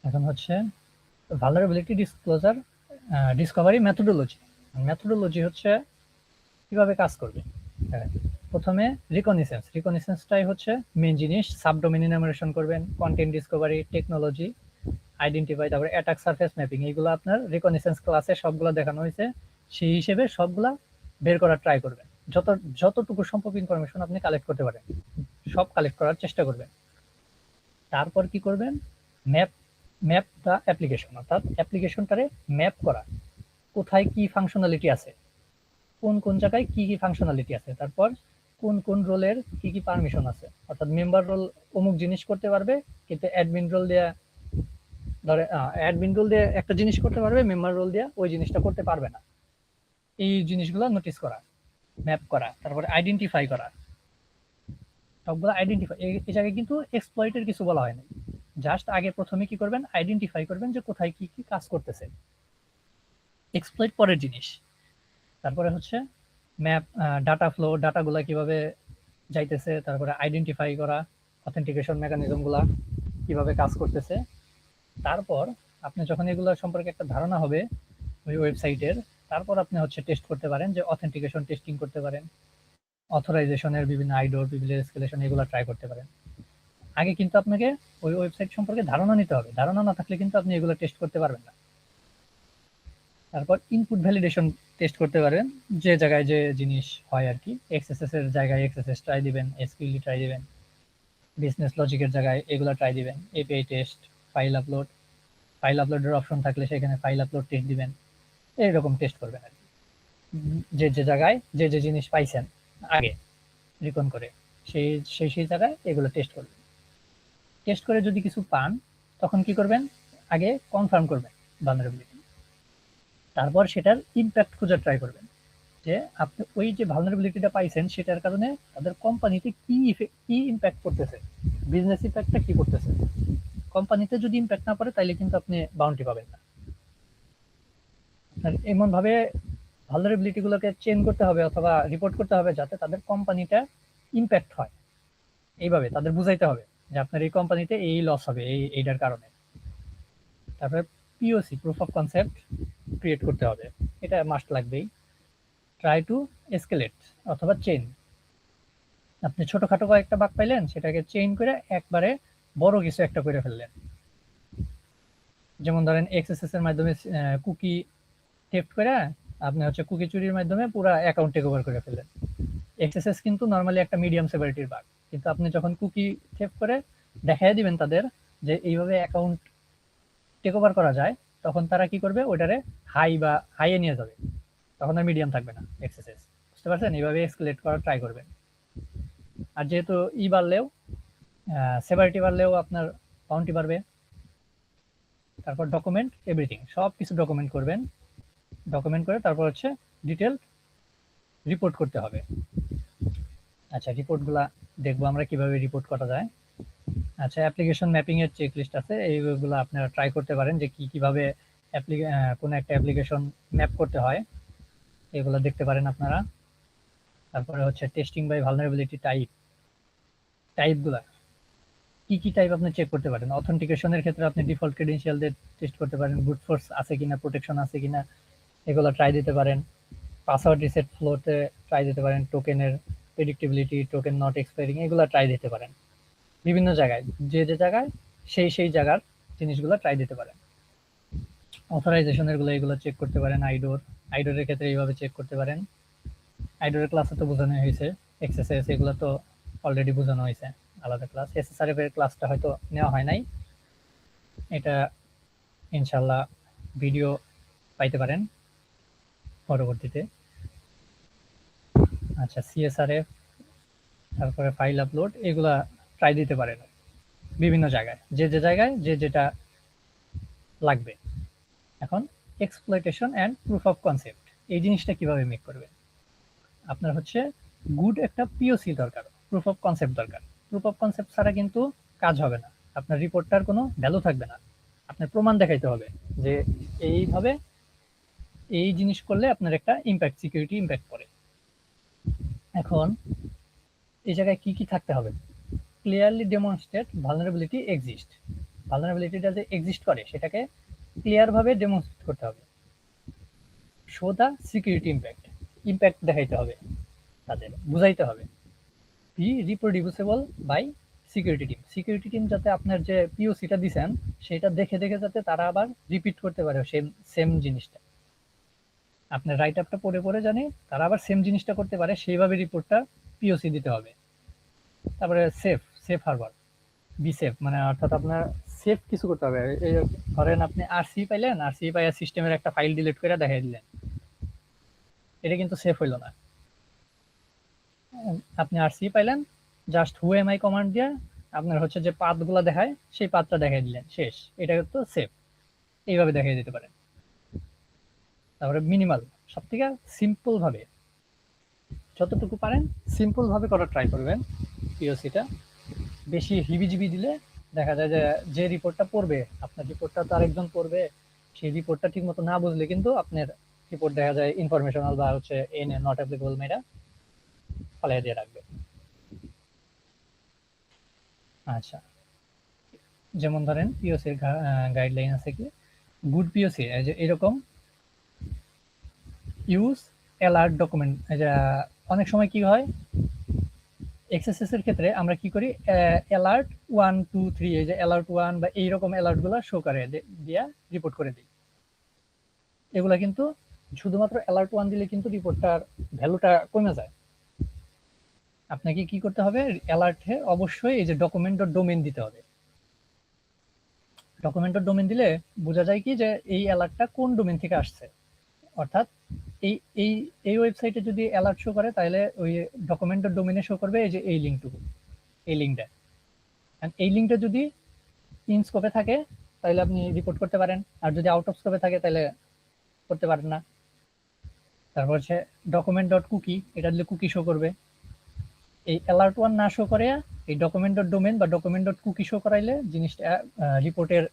[SPEAKER 1] এখন হচ্ছে vulnerability disclosure Discovery methodology. Methodology হচ্ছে কিভাবে কাজ করবে। হ্যাঁ, প্রথমে রিকগনিসেন্সটাই হচ্ছে মেন জিনিস। সাবডোমেন ইনুমারেশন করবেন, কন্টেন্ট ডিসকভারি, টেকনোলজি, আইডেন্টিফাই, তারপরে অ্যাটাক সারফেস ম্যাপিং। এইগুলো আপনার রিকগনিসেন্স ক্লাসে সবগুলো দেখানো হয়েছে, সেই হিসেবে সবগুলা বের করার ট্রাই করবেন। যতটুকু সম্ভব ইনফরমেশন আপনি কালেক্ট করতে পারেন সব কালেক্ট করার চেষ্টা করবেন। তারপর কি করবেন, ম্যাপ ম্যাপ দা অ্যাপ্লিকেশন, অর্থাৎ অ্যাপ্লিকেশনটারে ম্যাপ করা, কোথায় কি ফাংশনালিটি আছে, কোন কোন জায়গায় কি কি ফাংশনালিটি আছে, তারপর কোন কোন রোলের কি কি পারমিশন আছে। অর্থাৎ মেম্বার রোল অমুক জিনিস করতে পারবে, কিন্তু অ্যাডমিন রোল দিয়ে ধরে অ্যাডমিন রোল দিয়ে একটা জিনিস করতে পারবে, মেম্বার রোল দিয়ে ওই জিনিসটা করতে পারবে না। এই জিনিসগুলো নোটিস করা, ম্যাপ করা, তারপরে আইডেন্টিফাই করা। সবগুলো আইডেন্টিফাই, এই জায়গায় কিন্তু এক্সপ্লয়েটের কিছু বলা হয় না। জাস্ট আগে প্রথমে কি করবেন, আইডেন্টিফাই করবেন যে কোথায় কি কি কাজ করতেছে। এক্সপ্লয়েট পরের জিনিস। তারপরে হচ্ছে ম্যাপ, ডাটা ফ্লো, ডাটাগুলা কিভাবে যাইতেছে, তারপরে আইডেন্টিফাই করা, অথেন্টিকেশন মেকানিজমগুলা কিভাবে কাজ করতেছে। তারপর আপনি যখন এগুলো সম্পর্কে একটা ধারণা হবে ওই ওয়েবসাইটের, তারপর আপনি হচ্ছে টেস্ট করতে পারেন, যে অথেন্টিকেশন টেস্টিং করতে পারেন, অথরাইজেশনের বিভিন্ন আইডোর, বিভিন্ন এসকেলেশন, এগুলো ট্রাই করতে পারেন। আগে কিন্তু আপনাকে ওই ওয়েবসাইট সম্পর্কে ধারণা নিতে হবে, ধারণা না থাকলে কিন্তু আপনি এগুলো টেস্ট করতে পারবেন না। তারপর ইনপুট ভ্যালিডেশন টেস্ট করতে পারেন, যে জায়গায় যে জিনিস হয় আর কি। এক্সএসএস এর জায়গায় এক্সএসএস ট্রাই দিবেন, এসকিউএল ট্রাই দিবেন, বিজনেস লজিকের জায়গায় এগুলো ট্রাই দিবেন, এপিআই টেস্ট, ফাইল আপলোডের অপশন থাকলে সেখানে ফাইল আপলোড টেস্ট দিবেন। এইরকম টেস্ট করবেন আর কি, যে যে জায়গায় যে যে জিনিস পাইছেন আগে রিকন করে, সেই সেই সেই জায়গায় এগুলো টেস্ট করবেন। টেস্ট করে যদি কিছু পান, তখন কি করবেন, আগে কনফার্ম করবেন ভালনারেবিলিটি, তারপর সেটার ইম্প্যাক্ট খোঁজার ট্রাই করবেন, যে আপনি ওই যে ভালনারেবিলিটিটা পাইছেন সেটার কারণে তাদের কোম্পানিতে কি ইম্প্যাক্ট করতেছে, বিজনেস ইম্প্যাক্টটা কি করতেছে। কোম্পানিতে যদি ইম্প্যাক্ট না পড়ে তাহলে কিন্তু আপনি বাউন্টি পাবেন না। আপনার এমন ভাবে ভালনারেবিলিটি গুলোকে চেঞ্জ করতে হবে অথবা রিপোর্ট করতে হবে যাতে তাদের কোম্পানিটা ইম্প্যাক্ট হয়। এইভাবে তাদের বুঝাইতে হবে যে আপনার এই কোম্পানিতে এই লস হবে এইটার কারণে। তারপরে POC, proof of concept create করতে হবে, এটা মাস্ট লাগবেই। ট্রাই টু এসকেলেট অথবা চেইন। আপনি ছোটখাটো কয়েকটা বাগ পাইলেন, সেটাকে চেইন করে একবারে বড় কিছু একটা করে ফেললেন। যেমন ধরেন এক্সএসএস এর মাধ্যমে কুকি টেপ্ট করে আপনি হচ্ছে কুকি চুরির মাধ্যমে পুরো অ্যাকাউন্ট টেক ওভার করে ফেললেন। এক্সএসএস কিন্তু নর্মালি একটা মিডিয়াম সেভারিটির বাগ, কিন্তু আপনি যখন কুকি টেপ করে দেখাই দিবেন তাদের যে এইভাবে অ্যাকাউন্ট টেক ওভার করা যায়, তখন তারা কি করবে, ওইটারে হাইয়ে নিয়ে যাবে, তখন আর মিডিয়াম থাকবে না এক্সএসএস। বুঝতে পারছেন? এইভাবে এসকেলেট করার ট্রাই করবেন। আর যেহেতু বাড়লেও, সেভারিটি বাড়লেও আপনার বাউন্টি বাড়বে। তারপর ডকুমেন্ট এভরিথিং, সব কিছু ডকুমেন্ট করবেন, ডকুমেন্ট করে তারপর হচ্ছে ডিটেল রিপোর্ট করতে হবে। আচ্ছা, রিপোর্টগুলা দেখবো আমরা কিভাবে রিপোর্ট করা যায়। আচ্ছা, অ্যাপ্লিকেশন ম্যাপিং এর চেক লিস্ট আছে, এইগুলো আপনারা ট্রাই করতে পারেন যে কিভাবে কোনো একটা অ্যাপ্লিকেশন ম্যাপ করতে হয়, এগুলো দেখতে পারেন আপনারা। তারপরে হচ্ছে টেস্টিং বাই ভালনারেবিলিটি টাইপগুলা কি কি টাইপ আপনি চেক করতে পারেন। অথেন্টিকেশনের ক্ষেত্রে আপনি ডিফল্ট ক্রেডেনশিয়াল দিয়ে টেস্ট করতে পারেন, ব্রুট ফোর্স আছে কিনা, প্রোটেকশন আছে কিনা, এগুলো ট্রাই দিতে পারেন। পাসওয়ার্ড রিসেট ফ্লোতে ট্রাই দিতে পারেন, টোকেনের প্রেডিক্টেবিলিটি, টোকেন নট এক্সপায়ারিং, এগুলো ট্রাই দিতে পারেন। বিভিন্ন জায়গায় যে যে জায়গায় সেই জায়গার জিনিসগুলো ট্রাই দিতে পারেন। অথরাইজেশনের এগুলো চেক করতে পারেন। আইডোরের ক্ষেত্রে এইভাবে চেক করতে পারেন। আইডোরের ক্লাসে তো বোঝানো হয়েছে, এক্সএসএস এগুলো তো অলরেডি বোঝানো হয়েছে আলাদা ক্লাস। এসএসআরএফ এর ক্লাসটা হয়তো নেওয়া হয় নাই, এটা ইনশাল্লাহ ভিডিও পাইতে পারেন পরবর্তীতে। আচ্ছা, সিএসআরএফ, তারপরে ফাইল আপলোড, এগুলা ট্রাই দিতে পারেন বিভিন্ন জায়গায়, যে জায়গায় যেটা লাগবে। এখন exploitation and proof of concept, এই জিনিসটা কিভাবে মেক করবেন? আপনার হচ্ছে গুড একটা পিওসি দরকার, প্রুফ অফ কনসেপ্ট দরকার। প্রুফ অফ কনসেপ্ট ছাড়া কিন্তু কাজ হবে না, আপনার রিপোর্টটার কোনো ভ্যালু থাকবে না। আপনার প্রমাণ দেখাইতে হবে যে এইভাবে এই জিনিস করলে আপনার একটা ইম্প্যাক্ট, সিকিউরিটি ইম্প্যাক্ট পড়ে। এখন এই জায়গায় কি কি থাকতে হবে? ক্লিয়ারলি ডেমনস্ট্রেট ভালনারেবিলিটি এক্সিস্ট, ভালনারেবিলিটিটা যে এক্সিস্ট করে সেটাকে ক্লিয়ার ভাবে ডেমনস্ট্রেট করতে হবে। Show the security impact, impact দেখাইতে হবে, তাদের বুঝাইতে হবে। Be reproducible by security team, security team যাতে আপনার যে পিওসিটা দিছেন সেটা দেখে দেখে যাতে তারা আবার রিপিট করতে পারে সেম জিনিসটা। আপনার রাইট আপটা পড়ে পড়ে জানি তারা আবার সেম জিনিসটা করতে পারে, সেইভাবে রিপোর্টটা পিওসি দিতে হবে। তারপরে সেফ হারবার, বি সেফ, মানে অর্থাৎ আপনার সেফ কিছু করতে হবে। এই ধরেন আপনি আরসি পাইলেন, আরসি পাইয়া সিস্টেমের একটা ফাইল ডিলিট করে দেখাই দিলেন, এটা কিন্তু সেফ হইল না। আপনি আরসি পাইলেন, just who am I command দিয়ে আপনার হচ্ছে যে পাথগুলো দেখায় সেই পাথটা দেখাই দিলেন, শেষ। এটা তো সেফ, এইভাবে দেখাই দিতে পারেন। তারপরে মিনিমাল, সব থেকে সিম্পল ভাবে, যতটুকু পারেন সিম্পল ভাবে করার ট্রাই করবেন পিওসিটা। বেশি হিবিজিবি দিলে দেখা যায় যে রিপোর্টটা পড়বে, আপনার রিপোর্টটা তো আরেকজন পড়বে, সেই রিপোর্টটা ঠিক মতো না বুঝলে কিন্তু আপনার রিপোর্ট দেখা যায় ইনফরমেশনাল বা হচ্ছে এন নট অ্যাপ্লিকেবল মেয়েরা ফালাই দিয়ে রাখবে। আচ্ছা, যেমন ধরেন পিওসির গাইডলাইন আছে কি, গুড পিওসি এরকম ইউজ অ্যালার্ট ডকুমেন্ট। অনেক সময় কি হয় এক্সএসএস এর ক্ষেত্রে আমরা কি করি, অ্যালার্ট 1 2 3, এই যে অ্যালার্ট 1 বা এইরকম অ্যালার্টগুলো শো করে দিয়া রিপোর্ট করে দিই। এগুলা কিন্তু শুধুমাত্র অ্যালার্ট 1 দিলে কিন্তু রিপোর্টটার ভ্যালুটা কমে যায়। আপনাকে কি করতে হবে, অ্যালার্টে অবশ্যই এই যে ডকুমেন্ট ডট ডোমেন দিতে হবে। ডকুমেন্ট ডট ডোমেন দিলে বোঝা যায় কি যে এই অ্যালার্টটা কোন ডোমেন থেকে আসছে। অর্থাৎ এই এই এই ওয়েবসাইটে যদি অ্যালার্ট শো করে তাহলে ওই ডকুমেন্ট ডট ডোমেনে শো করবে এই যে এই লিঙ্কটুকু, এই লিঙ্কটা। এই লিঙ্কটা যদি ইন স্কোপে থাকে তাহলে আপনি রিপোর্ট করতে পারেন, আর যদি আউট অফ স্কোপে থাকে তাহলে করতে পারেন না। তারপর হচ্ছে ডকুমেন্ট ডট কুকি, এটা দিলে কুকি শো করবে। এই অ্যালার্ট 1 না শো করে এই ডকুমেন্ট ডট ডোমেন বা ডকুমেন্ট ডট কুকি শো করাইলে জিনিসটা রিপোর্টের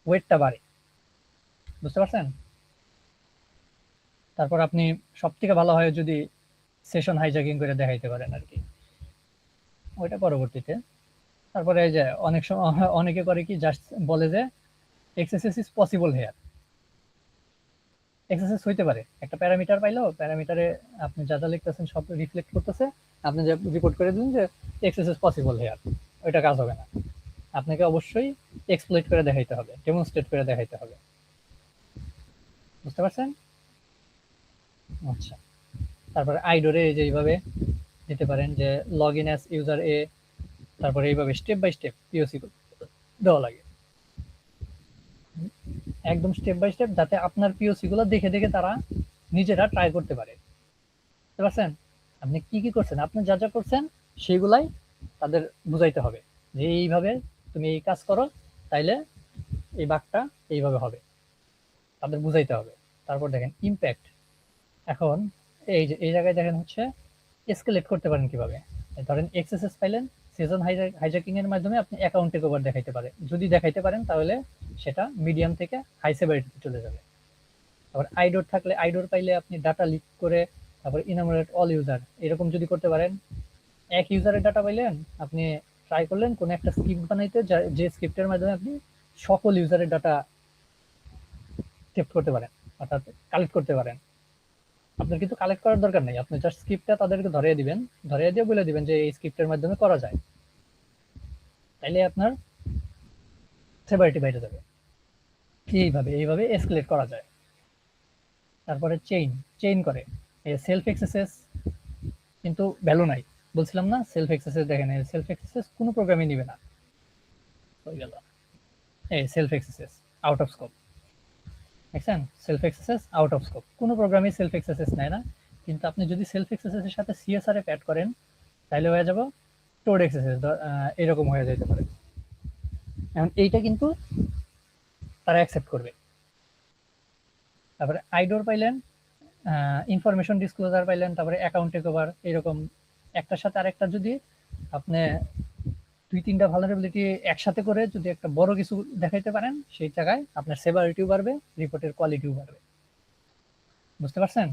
[SPEAKER 1] ওয়েটটা বাড়ে। বুঝতে পারছেন? তারপর আপনি সব থেকে ভালো হয় যদি সেশন হাইজ্যাকিং করে দেখাইতে পারেন আর কি, ওইটা পরবর্তীতে। তারপরে এই যে অনেক সময় অনেকে করে কি জাস্ট বলে যে XSS is possible here. XSS হইতে পারে, একটা প্যারামিটার পাইলো, প্যারামিটারে আপনি যা যা লিখতেছেন সব রিফ্লেক্ট করতেছে, আপনি যে রিপোর্ট করে দিন যে এক্সএসএস পসিবল হেয়ার, ওইটা কাজ হবে না। আপনাকে অবশ্যই এক্সপ্লয়েট করে দেখাইতে হবে, ডেমনস্ট্রেট করে দেখাইতে হবে। বুঝতে পারছেন? আচ্ছা, তারপরে আইডোরে এই যে এইভাবে দিতে পারেন যে লগ ইন অ্যাজ ইউজার এ, তারপরে এইভাবে স্টেপ বাই স্টেপ পিওসি দেওয়া লাগে, একদম স্টেপ বাই স্টেপ, যাতে আপনার পিওসি গুলো দেখে দেখে তারা নিজেরা ট্রাই করতে পারে। বুঝতে পারছেন? আপনি কি কি করছেন, আপনি যা যা করছেন সেগুলাই তাদের বুঝাইতে হবে যে এইভাবে তুমি এই কাজ করো তাইলে এই বাগটা এইভাবে হবে, তাদের বুঝাইতে হবে। তারপর দেখেন ইম্প্যাক্ট। এখন এই যে এই জায়গায় দেখেন হচ্ছে এসকেলেট করতে পারেন কিভাবে। ধরেন এক্সএসএস পাইলেন, সেশন হাইজ্যাকিং এর মাধ্যমে আপনি অ্যাকাউন্ট টেক ওভার দেখাইতে পারে, যদি দেখাইতে পারেন তাহলে সেটা মিডিয়াম থেকে হাই সেভারিটিতে চলে যাবে। তারপর আইডোর থাকলে আইডোর পাইলে আপনি ডাটা লিক করে তারপর ইনামোরেট অল ইউজার, এরকম যদি করতে পারেন। এক ইউজারের ডাটা পাইলেন, আপনি ট্রাই করলেন কোন একটা স্ক্রিপ্ট বানাইতে, যে স্ক্রিপ্টের মাধ্যমে আপনি সকল ইউজারের ডাটা টেপ করতে পারেন, অর্থাৎ কালেক্ট করতে পারেন। আপনার কিন্তু কালেক্ট করার দরকার নেই, আপনি জাস্ট স্ক্রিপ্টটা তাদেরকে ধরিয়ে দিবেন, ধরিয়ে দিয়ে বলে দিবেন যে এই স্ক্রিপ্টের মাধ্যমে করা যায়, তাইলে আপনার সেভারিটি বাইরে যাবে। এইভাবে এসকেলেট করা যায়। তারপরে চেইন করে সেলফ এক্সেসেস কিন্তু ভ্যালু নাই, বলছিলাম না সেলফ এক্সেসেস দেখেন, সেলফ এক্সেসেস কোনো প্রোগ্রামই নিবে না, হয়ে গেল এই সেলফ এক্সেসেস আউট অফ স্কোপ। দেখছেন সেলফ এক্সেসেস আউট অফ স্কোপ, কোনো প্রোগ্রামই সেলফ এক্সেসেস নেয় না। কিন্তু আপনি যদি সেলফ এক্সেসেসের সাথে সিএসআরএফ অ্যাড করেন তাহলে হয়ে যাব স্টোরড এক্সেসেস, এরকম হয়ে যেতে পারে। এখন এইটা কিন্তু তারা অ্যাকসেপ্ট করবে। তারপরে আইডোর পাইলেন, ইনফরমেশন ডিসক্লোজার পাইলেন, তারপরে অ্যাকাউন্ট টেকওভার, এরকম একটার সাথে আরেকটা যদি আপনি 2-3টা ভালনারেবিলিটি একসাথে করে যদি একটা বড় কিছু দেখাইতে পারেন, সেই জায়গায় আপনার সেভারিটিও বাড়বে, রিপোর্টের কোয়ালিটিও বাড়বে। বুঝতে পারছেন?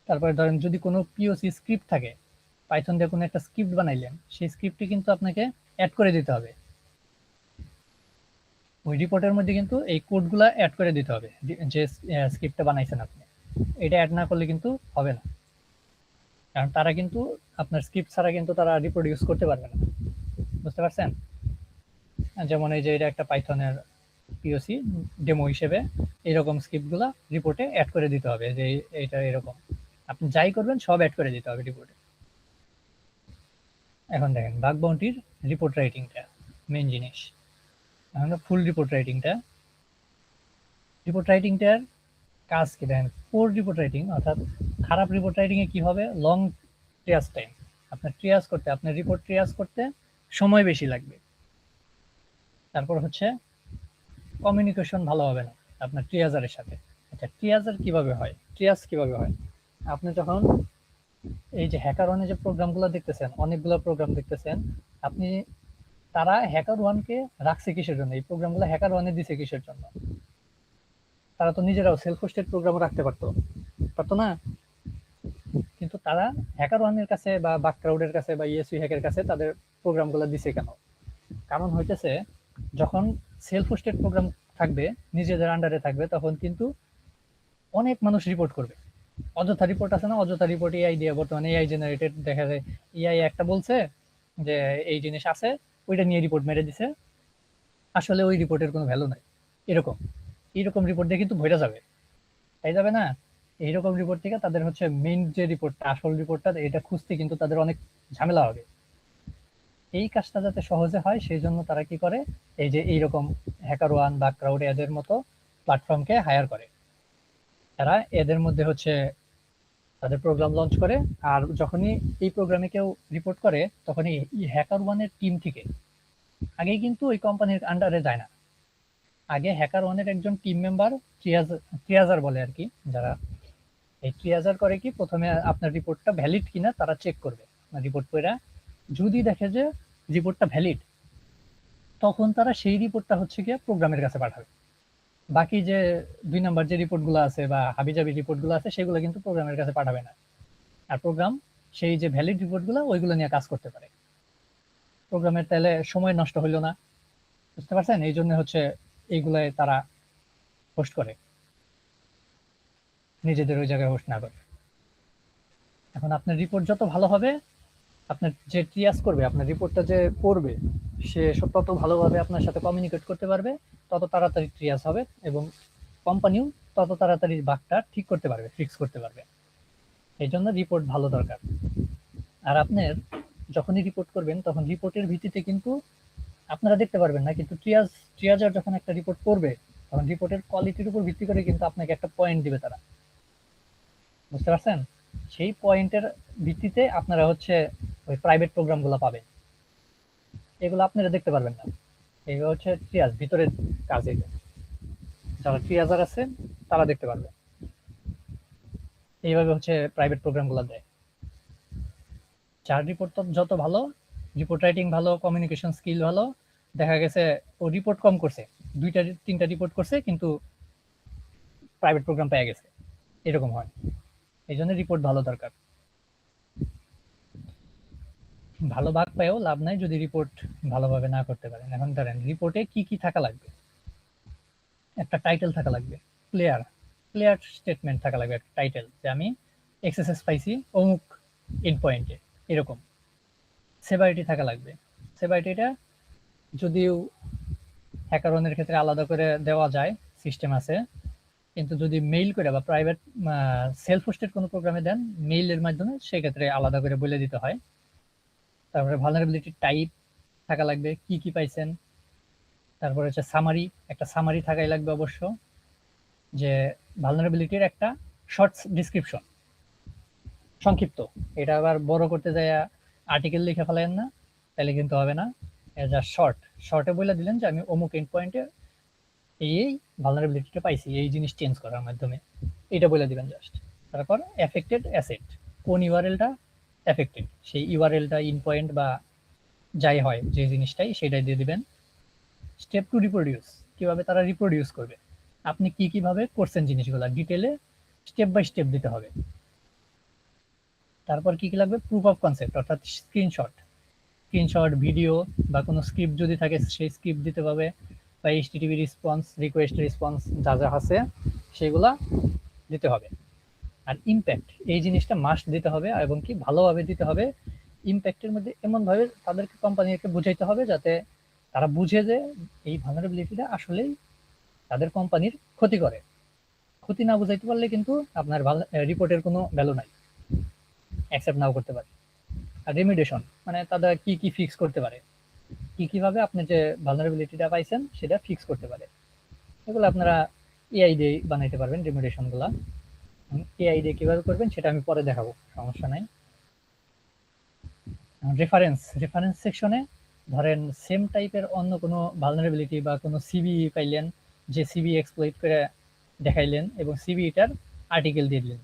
[SPEAKER 1] তারপরে ধরেন যদি কোনো পিওসি স্ক্রিপ্ট থাকে, পাইথন দিয়ে কোনো একটা স্ক্রিপ্ট বানাইলেন, সেই স্ক্রিপ্টটি কিন্তু আপনাকে অ্যাড করে দিতে হবে। ওই রিপোর্টের মধ্যে কিন্তু এই কোডগুলা অ্যাড করে দিতে হবে, যে স্ক্রিপ্টটা বানাইছেন আপনি। এটা অ্যাড না করলে কিন্তু হবে না, কারণ তারা কিন্তু আপনার স্ক্রিপ্ট ছাড়া কিন্তু তারা রিপ্রোডিউস করতে পারবে না। বুঝতে পারছেন? যেমন এই যে এটা একটা পাইথনের পিওসি ডেমো হিসেবে, এরকম স্ক্রিপ্টগুলা রিপোর্টে অ্যাড করে দিতে হবে, যে এইটা এরকম আপনি যাই করবেন সব অ্যাড করে দিতে হবে রিপোর্টে। এখন দেখেন বাগ বাউন্টির রিপোর্ট রাইটিংটা মেন জিনিস। এখন ফুল রিপোর্ট রাইটিংটার কাজ কি দেখেন, পোর রিপোর্ট রাইটিং অর্থাৎ খারাপ রিপোর্ট রাইটিং এ কি হবে, লং ট্রিয়াজ টাইম, আপনার রিপোর্ট ট্রিয়াজ করতে সময় বেশি লাগবে। তারপর হচ্ছে কমিউনিকেশন ভালো হবে না আপনার ট্রিয়াজারের সাথে। আচ্ছা ট্রিয়াজ কিভাবে হয়, আপনি যখন এই যে হ্যাকার ওয়ানে যে প্রোগ্রামগুলো দেখতেছেন, অনেকগুলো প্রোগ্রাম দেখতেছেন আপনি, তারা হ্যাকার ওয়ানকে রাখছে কিসের জন্য, এই প্রোগ্রামগুলো হ্যাকার ওয়ানে দিছে কিসের জন্য? তারা তো নিজেরাও সেলফ হোস্টেড প্রোগ্রামও রাখতে পারতো না, কিন্তু তারা হ্যাকার ওয়ানের কাছে বা বাকক্রাউডের কাছে বা ইএসইউ হ্যাকের কাছে তাদের প্রোগ্রামগুলো দিছে কেন? কারণ হইতেছে যখন সেলফ হোস্টেড প্রোগ্রাম থাকবে, নিজেদের আন্ডারে থাকবে, তখন কিন্তু অনেক মানুষ রিপোর্ট করবে। অযথা রিপোর্ট আছে না, অযথা রিপোর্ট এআই দিয়ে, বর্তমানে এআই জেনারেটেড দেখা যায়, এআই একটা বলছে যে এই জিনিস আছে, ওইটা নিয়ে রিপোর্ট মেরে দিছে, আসলে ওই রিপোর্টের কোনো ভ্যালু নাই। এরকম রিপোর্ট দিয়ে কিন্তু ভইরা যাবে, তাই যাবে না? এইরকম রিপোর্ট থেকে তাদের হচ্ছে মেইন যে রিপোর্টটা, আসল রিপোর্টটা, এটা খুঁজতে কিন্তু তাদের অনেক ঝামেলা হবে। এই কাজটা যাতে সহজে হয় সেই জন্য তারা কি করে, এই যে এইরকম হ্যাকার ওয়ান বা ক্রাউড এদের মতো প্ল্যাটফর্মকে হায়ার করে। এরা এদের মধ্যে হচ্ছে তাদের প্রোগ্রাম লঞ্চ করে, আর যখনই এই প্রোগ্রামে কেউ রিপোর্ট করে তখনই হ্যাকার ওয়ানের টিম থেকে, আগেই কিন্তু ওই কোম্পানির আন্ডারে যায় না, আগে হ্যাকার ওয়ানের একজন টিম মেম্বার, ট্রিয়াজার বলে আর কি, যারা এই ট্রিয়াজার করে কি, প্রথমে আপনার রিপোর্টটা ভ্যালিড কিনা তারা চেক করবে। রিপোর্ট করে যদি দেখে যে রিপোর্টটা ভ্যালিড, তখন তারা সেই রিপোর্টটা হচ্ছে গিয়ে প্রোগ্রামের কাছে পাঠাবে। বাকি যে 2 নাম্বার যে রিপোর্টগুলো আছে বা হাবিজাবি রিপোর্টগুলো আছে সেগুলো কিন্তু প্রোগ্রামের কাছে পাঠাবে না, আর প্রোগ্রাম সেই যে ভ্যালিড রিপোর্টগুলো ওইগুলো নিয়ে কাজ করতে পারে। প্রোগ্রামের তাহলে সময় নষ্ট হইলো না। বুঝতে পারছেন? এই জন্য হচ্ছে এইগুলাই তারা হোস্ট করে, নিজেদের ওই জায়গায় হোস্ট না করে। এখন আপনার রিপোর্ট যত ভালো হবে, আপনার যে ট্রিয়াজ করবে, আপনার রিপোর্টটা যে পড়বে, সে তত ভালোভাবে আপনার সাথে কমিউনিকেট করতে পারবে, তত তাড়াতাড়ি ট্রিয়াজ হবে, এবং কোম্পানিও তত তাড়াতাড়ি বাগটা ঠিক করতে পারবে, ফিক্স করতে পারবে। এই জন্য রিপোর্ট ভালো দরকার। আর আপনার যখনই রিপোর্ট করবেন তখন রিপোর্টের ভিত্তিতে কিন্তু আপনারা দেখতে পারবেন না, কিন্তু ট্রিয়াজার যখন একটা রিপোর্ট করবে তখন রিপোর্টের কোয়ালিটির উপর ভিত্তি করে কিন্তু আপনাকে একটা পয়েন্ট দিবে তারা। বুঝতে পারছেন? সেই পয়েন্টের ভিত্তিতে আপনারা হচ্ছে ওই প্রাইভেট প্রোগ্রামগুলো পাবেন, এগুলো আপনারা দেখতে পারবেন না। এইগুলো হচ্ছে ট্রিয়াজ ভিতরের কাজ, এগুলো যারা ট্রিয়াজার আছে তারা দেখতে পারবে। এইভাবে হচ্ছে প্রাইভেট প্রোগ্রামগুলো দেয়। যার রিপোর্ট যত ভালো, রিপোর্ট রাইটিং ভালো, কমিউনিকেশন স্কিল ভালো, দেখা গেছে ও রিপোর্ট কম করছে, 2-3টা রিপোর্ট করছে কিন্তু প্রাইভেট প্রোগ্রাম পেয়ে গেছে, এরকম হয়। এই জন্য রিপোর্ট ভালো দরকার। ভালো ভাগ পেয়েও লাভ নাই যদি রিপোর্ট ভালোভাবে না করতে পারেন। এখন ধরেন রিপোর্টে কি কি থাকা লাগবে, একটা টাইটেল থাকা লাগবে, ক্লিয়ার স্টেটমেন্ট থাকা লাগবে, একটা টাইটেল যে আমি এক্সএসএস পাইছি অমুক এন্ড পয়েন্টে, এরকম। সেভারিটি থাকা লাগবে, সেভারিটিটা যদিও হ্যাকারনের ক্ষেত্রে আলাদা করে দেওয়া যায়, সিস্টেম আছে। কিন্তু যদি মেইল করে বা প্রাইভেট সেলফ হোস্টেড কোনো প্রোগ্রামে দেন মেইলের মাধ্যমে, সেক্ষেত্রে আলাদা করে বলে দিতে হয়। তারপরে ভালনারেবিলিটি টাইপ থাকা লাগবে, কি কি পাইছেন। তারপরে হচ্ছে সামারি, একটা সামারি থাকাই লাগবে অবশ্য, যে ভালনারেবিলিটির একটা শর্টস ডিসক্রিপশন, সংক্ষিপ্ত। এটা আবার বড় করতে যায় আর্টিকেল লিখে ফেলেন না, তাহলে কিন্তু হবে না। যা শর্ট, শর্টে বলে দিলেন যে আমি অমুক এন্ড পয়েন্টে এই ভালনারেবিলিটিটা পাইছি, এই জিনিস চেঞ্জ করার মাধ্যমে, এটা বলে দিবেন জাস্ট। তারপর এফেক্টেড অ্যাসেট, কোন ইউআরএলটা এফেক্টেড, সেই ইউআরএলটা ইন পয়েন্ট বা যাই হয় যে জিনিসটাই, সেটাই দিয়ে দিবেন। স্টেপ টু রিপ্রোডিউস, কিভাবে তারা রিপ্রোডিউস করবে, আপনি কি কিভাবে করছেন জিনিসগুলো ডিটেলে স্টেপ বাই স্টেপ দিতে হবে। তারপর কি কি লাগবে, প্রুফ অফ কনসেপ্ট, অর্থাৎ স্ক্রিনশট, ভিডিও বা কোনো স্ক্রিপ্ট যদি থাকে সেই স্ক্রিপ্ট দিতে হবে, বা এইচটিটিপি রেসপন্স, রিকোয়েস্ট রেসপন্স যা যা আছে সেগুলা দিতে হবে। আর ইমপ্যাক্ট, এই জিনিসটা মাস্ট দিতে হবে, এবং কি ভালোভাবে দিতে হবে। ইমপ্যাক্টের মধ্যে এমনভাবে তাদেরকে কোম্পানিকে বুঝাইতে হবে যাতে তারা বুঝে যে এই ভালনারেবিলিটিটা আসলেই তাদের কোম্পানির ক্ষতি করে। ক্ষতি না বুঝাইতে পারলে কিন্তু আপনার রিপোর্টের কোনো ভ্যালু নাই, অ্যাকসেপ্ট নাও করতে পারে। আর রেমিডিয়েশন মানে তারা কি কি ফিক্স করতে পারে, কি কিভাবে আপনি যে ভালনারেবিলিটিটা পাইছেন সেটা ফিক্স করতে পারে, এগুলো আপনারা এআই দিয়ে বানাইতে পারবেন রেমিডিয়েশন গুলা। এআই দিয়ে কিভাবে করবেন সেটা আমি পরে দেখাবো, সমস্যা নাই। রেফারেন্স সেকশনে ধরেন সেম টাইপের অন্য কোনো ভালনারেবিলিটি বা কোনো সিভি পাইলেন, যে সিভি এক্সপ্লয়েট করে দেখাইলেন এবং সিভিটার আর্টিকেল দিয়ে দিলেন,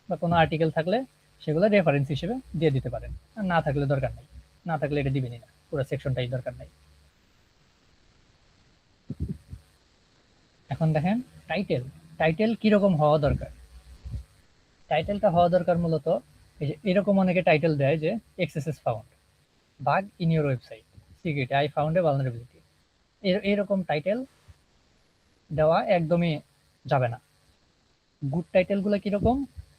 [SPEAKER 1] বা কোনো আর্টিকেল থাকলে সেগুলো রেফারেন্স হিসেবে দিয়ে দিতে পারেন। আর না থাকলে দরকার নেই, না থাকলে এটা দিবেনই না, পুরো সেকশনটাই দরকার নাই। এখন দেখেন টাইটেল, কিরকম হওয়া দরকার। টাইটেলটা হওয়া দরকার মূলত এই যে এরকম অনেকে টাইটেল দেয় যে XSS found, bug in your website, security I found a vulnerability, এরকম টাইটেল দেওয়া একদমই যাবে না। গুড টাইটেল গুলো কিরকম,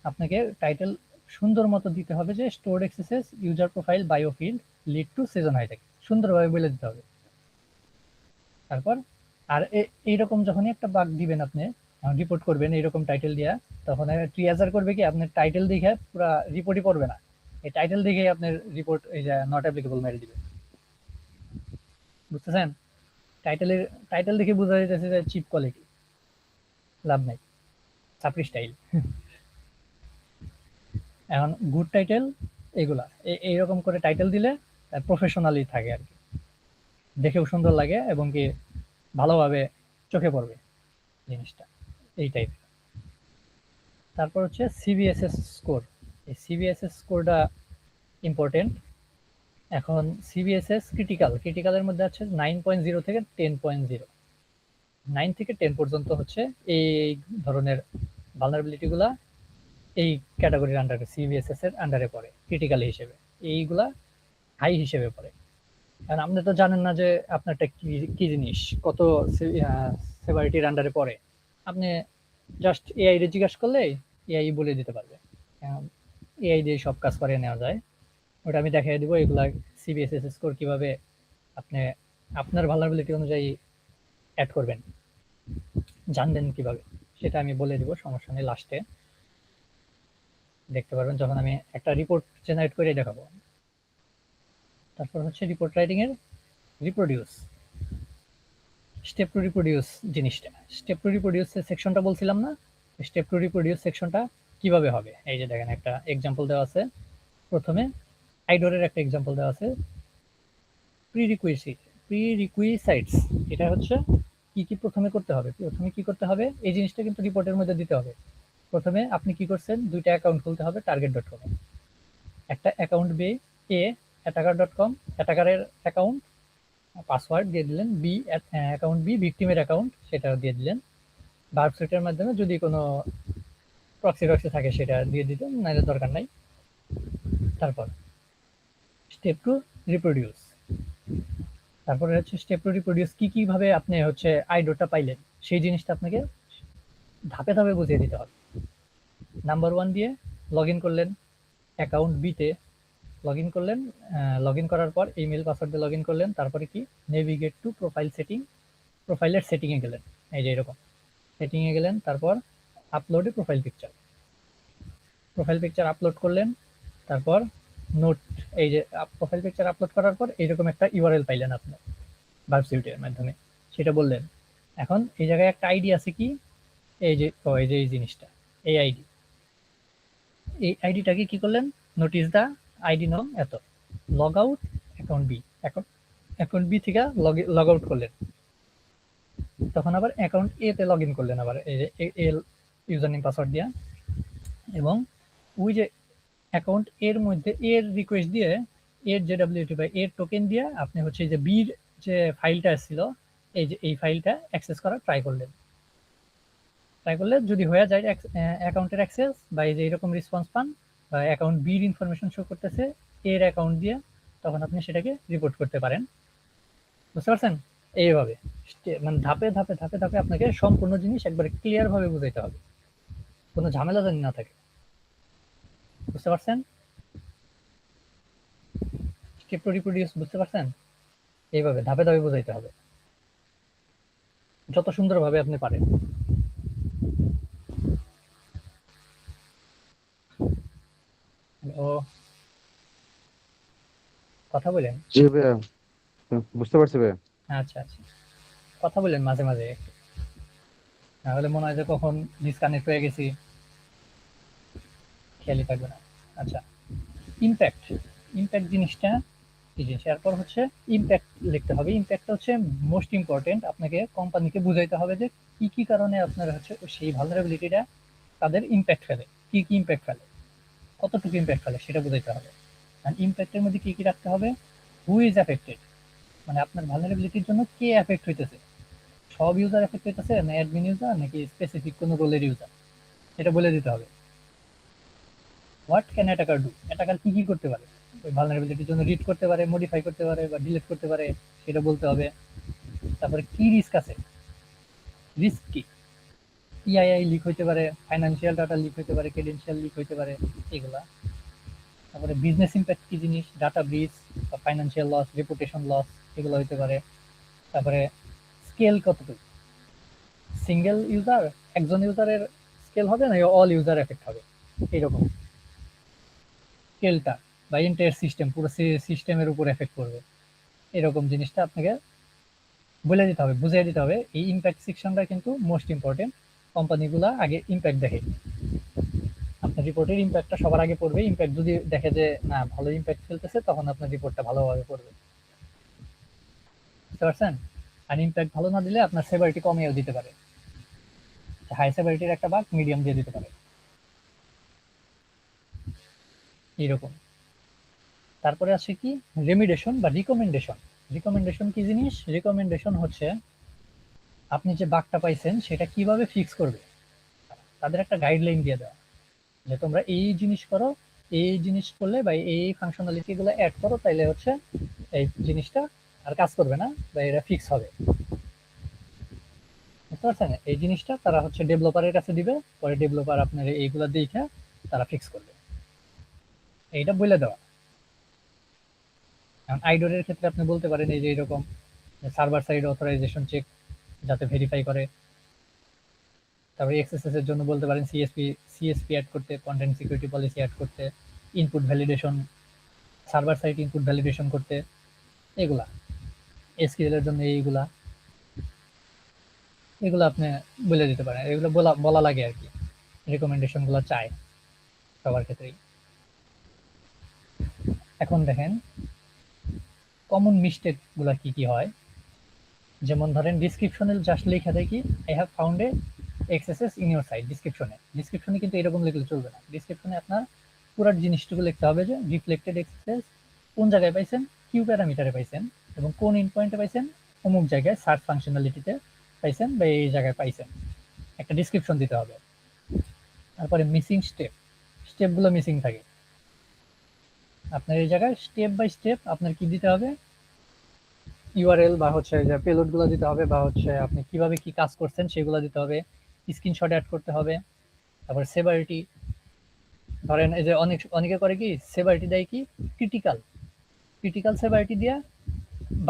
[SPEAKER 1] আপনাকে টাইটেল সুন্দর মতো দিতে হবে যে stored XSS user profile bio field lead to session high থাকে, সুন্দরভাবে বলে দিতে হবে। তারপর আর এইরকম যখনই একটা বাগ দিবেন আপনি, রিপোর্ট করবেন এইরকম টাইটেল দিয়া, তখন ট্রিয়াজার করবে কি আপনার টাইটেল দেখে পুরো রিপোর্টই পড়বে না, এই টাইটেল দেখে আপনার রিপোর্ট এই যে নট অ্যাপ্লিকেবল মেরে দিবে। বুঝতেছেন, টাইটেল দেখে বোঝা যাইতেছে যে চিপ কোয়ালিটি, লাভ নাই, সাপ্রি স্টাইল। এখন গুড টাইটেল এগুলা এইরকম করে টাইটেল দিলে প্রফেশনালি থাকে আর কি, দেখেও সুন্দর লাগে এবং কি ভালোভাবে চোখে পড়বে জিনিসটা, এই টাইপের। তারপর হচ্ছে সিবিএসএস স্কোর, এই সিবিএসএস স্কোরটা ইম্পর্টেন্ট। এখন সিবিএসএস ক্রিটিক্যালের মধ্যে আছে 9.0 থেকে 10.0, 9 থেকে 10 পর্যন্ত হচ্ছে এই ধরনের ভালনারেবিলিটি গুলা এই ক্যাটাগরির আন্ডারে, সিবিএসএস এর আন্ডারে পড়ে ক্রিটিক্যাল হিসেবে, এইগুলা হাই হিসেবে পড়ে। কারণ আপনি তো জানেন না যে আপনারটা কি জিনিস, কত সেভারিটির আন্ডারে পড়ে। আপনি জাস্ট এআই রে জিজ্ঞাসা করলে এআই বলে দিতে পারবে, এআই দিয়ে সব কাজ করে নেওয়া যায়। ওটা আমি দেখাই দিব, এগুলা সিবিএসএস স্কোর কিভাবে আপনি আপনার ভালনারেবিলিটি অনুযায়ী অ্যাড করবেন, জানবেন কিভাবে সেটা আমি বলে দিব, সমস্যা নেই, লাস্টে দেখতে পারবেন যখন আমি একটা রিপোর্ট জেনারেট করে দেখাবো। তারপর হচ্ছে রিপোর্ট রাইটিং এর রিপ্রোডিউস, স্টেপ টু রিপ্রোডিউস জিনিসটা, স্টেপ টু রিপ্রোডিউস সেকশনটা বলছিলাম না, স্টেপ টু রিপ্রোডিউস সেকশনটা কিভাবে হবে, এই যে দেখেন একটা এক্সাম্পল দেওয়া আছে। প্রথমে আইডোরের একটা এক্সাম্পল দেওয়া আছে, প্রিরিকুইসাইটস, এটা হচ্ছে কি কি প্রথমে করতে হবে, এই জিনিসটা কিন্তু রিপোর্টের মধ্যে দিতে হবে। প্রথমে আপনি কি করছেন, দুইটা অ্যাকাউন্ট খুলতে হবে target.com, একটা account B A attacker.com, অ্যাটাকারের account password দিয়ে দিলেন, বি অ্যাকাউন্ট বি ভিকটিমের অ্যাকাউন্ট সেটাও দিয়ে দিলেন, ভার্ব সুইটের মাধ্যমে যদি কোনো প্রক্সি থাকে সেটা দিয়ে দিতেন, নাহলে দরকার নাই। তারপর স্টেপ টু রিপ্রোডিউস, তারপরে হচ্ছে স্টেপ টু রিপ্রোডিউস কিভাবে আপনি হচ্ছে আইডোটা পাইলেন সেই জিনিসটা আপনাকে ধাপে ধাপে বুঝিয়ে দিতে হবে। নাম্বার 1 দিয়ে লগ ইন করলেন, অ্যাকাউন্ট বিতে লগ ইন করলেন, লগ ইন করার পর ইমেল পাসওয়ার্ড দিয়ে লগ ইন করলেন, তারপরে কি নেভিগেট টু প্রোফাইল সেটিং, প্রোফাইলের সেটিং এ গেলেন, এই যে এরকম সেটিং এ গেলেন, তারপর আপলোডে প্রোফাইল পিকচার আপলোড করলেন, তারপর নোট, এই যে প্রোফাইল পিকচার আপলোড করার পর এইরকম একটা ইউআরএল পাইলেন আপনি ভার্ব সুইটের মাধ্যমে, সেটা বললেন। এখন এই জায়গায় একটা আইডি আছে কি, এই যে এই জিনিসটা, এই আইডি, এই আইডিটাকে কি করলেন, নোটিস দা আইডি নং এত, log out account B, account B থেকে লগ আউট করলেন, তখন আবার অ্যাকাউন্ট এ তে লগ ইন করলেন, আবার এই যে এল ইউজার নেম পাসওয়ার্ড দিয়া, এবং ওই যে অ্যাকাউন্ট এর মধ্যে এর রিকোয়েস্ট দিয়ে, এর জেডব্লিউটি বা এর টোকেন দিয়ে আপনি হচ্ছে যে বির যে ফাইলটা ছিল, এই যে এই ফাইলটা অ্যাক্সেস করার ট্রাই করলে যদি হয়ে যায় অ্যাকাউন্টের অ্যাক্সেস বা এই যে এরকম রেসপন্স পান বা অ্যাকাউন্ট বির ইনফরমেশন শো করতেছে এর অ্যাকাউন্ট দিয়ে, তখন আপনি সেটাকে রিপোর্ট করতে পারেন। বুঝতে পারছেন? এইভাবে মানে ধাপে ধাপে ধাপে ধাপে আপনাকে সম্পূর্ণ জিনিস একবারে ক্লিয়ার ভাবে বুঝাইতে হবে, কোনো ঝামেলা জানি না থাকে। বুঝতে পারছেন? স্টেপ টু রিপ্রোডিউস বুঝতে পারছেন? এইভাবে ধাপে ধাপে বুঝাইতে হবে যত সুন্দরভাবে আপনি পারেন। ও কথা বলেন।
[SPEAKER 4] জি ভাইয়া, বুঝতে পারছি ভাইয়া।
[SPEAKER 1] আচ্ছা আচ্ছা, কথা বলেন মাঝে মাঝে, নাহলে মনে হয় যে কখন ডিসকানেক্ট হয়ে গেছি, খেয়ালই থাকবে না। আচ্ছা, ইম্প্যাক্ট, ইম্প্যাক্ট জিনিসটা কি জিনিস, এরপর হচ্ছে ইম্প্যাক্ট লিখতে হবে। ইম্প্যাক্টটা হচ্ছে মোস্ট ইম্পর্টেন্ট, আপনাকে কোম্পানিকে বুঝাইতে হবে যে কি কি কারণে আপনার হচ্ছে সেই ভালনারেবিলিটিটা তাদের ইম্প্যাক্ট ফেলে, কি কি ইম্প্যাক্ট ফেলে, কতটুকু ইম্প্যাক্ট ফেলে সেটা বুঝাইতে হবে। আর ইম্প্যাক্টের মধ্যে কি কি রাখতে হবে, হু ইজ অ্যাফেক্টেড, মানে আপনার ভালনারেবিলিটির জন্য কে অ্যাফেক্ট হইতেছে, সব ইউজার এফেক্ট হইতেছে না অ্যাডমিন ইউজার নাকি স্পেসিফিক কোনো রোলের ইউজার, এটা বলে দিতে হবে। What can attacker do, attacker কি কি করতে পারে ওই ভালনারেবিলিটির জন্য, রিড করতে পারে, মডিফাই করতে পারে বা ডিলিট করতে পারে, সেটা বলতে হবে। তারপরে কি রিস্ক আছে, রিস্ক কি, পিআইআই লিক হইতে পারে, ফাইনান্সিয়াল ডাটা লিক হইতে পারে, ক্রেডেনশিয়াল লিক হইতে পারে, এগুলা। তারপরে বিজনেস ইম্প্যাক্ট কি জিনিস, ডাটা ব্রিচ বা ফাইনান্সিয়াল লস, রেপুটেশন লস, এগুলো হইতে পারে। তারপরে স্কেল কতটুকু, সিঙ্গেল ইউজার, একজন ইউজারের স্কেল হবে না অল ইউজার এফেক্ট হবে, এরকম স্কেলটা বা এন্টায়ার সিস্টেম, পুরো সিস্টেমের উপর এফেক্ট করবে, এরকম জিনিসটা আপনাকে বলে দিতে হবে, বুঝিয়ে দিতে হবে। এই ইম্প্যাক্ট সেকশনটা কিন্তু মোস্ট ইম্পর্টেন্ট, কোম্পানিগুলা আগে ইম্প্যাক্ট দেখে, আপনার রিপোর্টের ইম্প্যাক্টটা সবার আগে পড়বে। ইম্প্যাক্ট যদি দেখে যে না ভালো ইম্প্যাক্ট ফেলতেছে, তখন আপনার রিপোর্টটা ভালোভাবে পড়বে। বুঝতে পারছেন? আর ইম্প্যাক্ট ভালো না দিলে আপনার সেভারিটি কমিয়েও দিতে পারে, হাই সেভারিটির একটা বাগ মিডিয়াম দিয়ে দিতে পারে, এইরকম। তারপরে আছে কি রেমিডেশন বা রিকমেন্ডেশন। রিকমেন্ডেশন কি জিনিস, রিকমেন্ডেশন হচ্ছে আপনি যে বাগটা পাইছেন সেটা কিভাবে ফিক্স করবে, তাদের একটা গাইডলাইন দিয়ে দেওয়া, যে তোমরা এই জিনিস করো, এই জিনিস করলে বা এই ফাংশনালিটি গুলো অ্যাড করো, তাইলে হচ্ছে এই জিনিসটা আর কাজ করবে না বা এটা ফিক্স হবে। বুঝতে পারছেন? এই জিনিসটা তারা হচ্ছে ডেভেলপারের কাছে দিবে, পরে ডেভেলপার আপনার এইগুলা দেখে তারা ফিক্স করবে, এইটা বলে দেওয়া। এখন আইডোরের ক্ষেত্রে আপনি বলতে পারেন এই যে এরকম সার্ভার সাইড অথরাইজেশন চেক যাতে ভেরিফাই করে। তারপরে এক্সএসএস এর জন্য বলতে পারেন সিএসপি অ্যাড করতে, কন্টেন্ট সিকিউরিটি পলিসি অ্যাড করতে, input validation, server side input validation করতে, এগুলা। এসকিউএল এর জন্য এইগুলা, এগুলো আপনি বলে দিতে পারেন, এগুলো বলা বলা লাগে আর কি, রেকমেন্ডেশন গুলো চায় সবার ক্ষেত্রেই। এখন দেখেন কমন মিস্টেক গুলা কি কি হয়, যেমন ধরেন ডিসক্রিপশনে জাস্ট লেখা দেয় কি I have found a XSS in your site, ডিসক্রিপশনে কিন্তু এরকম লিখলে চলবে না। ডিসক্রিপশনে আপনার পুরো জিনিসটুকু লিখতে হবে যে রিফ্লেক্টেড এক্সএসএস কোন জায়গায় পাইছেন, কিউ প্যারামিটারে পাইছেন, এবং কোন ইন পয়েন্টে পাইছেন, অমুক জায়গায় সার্চ ফাংশনালিটিতে পাইছেন বা এই জায়গায় পাইছেন, একটা ডিসক্রিপশন দিতে হবে। তারপরে মিসিং স্টেপগুলো মিসিং থাকে, আপনার এই জায়গায় স্টেপ বাই স্টেপ আপনার কি দিতে হবে, ইউআরএল বা হচ্ছে যে পেলোড গুলো দিতে হবে, বা হচ্ছে আপনি কিভাবে কি কাজ করছেন সেগুলো দিতে হবে, স্ক্রিনশট অ্যাড করতে হবে। তারপর সেভারিটি, ধরেন এই যে অনেকে করে কি সেভারিটি দেয় কি ক্রিটিক্যাল সেভারিটি দিয়া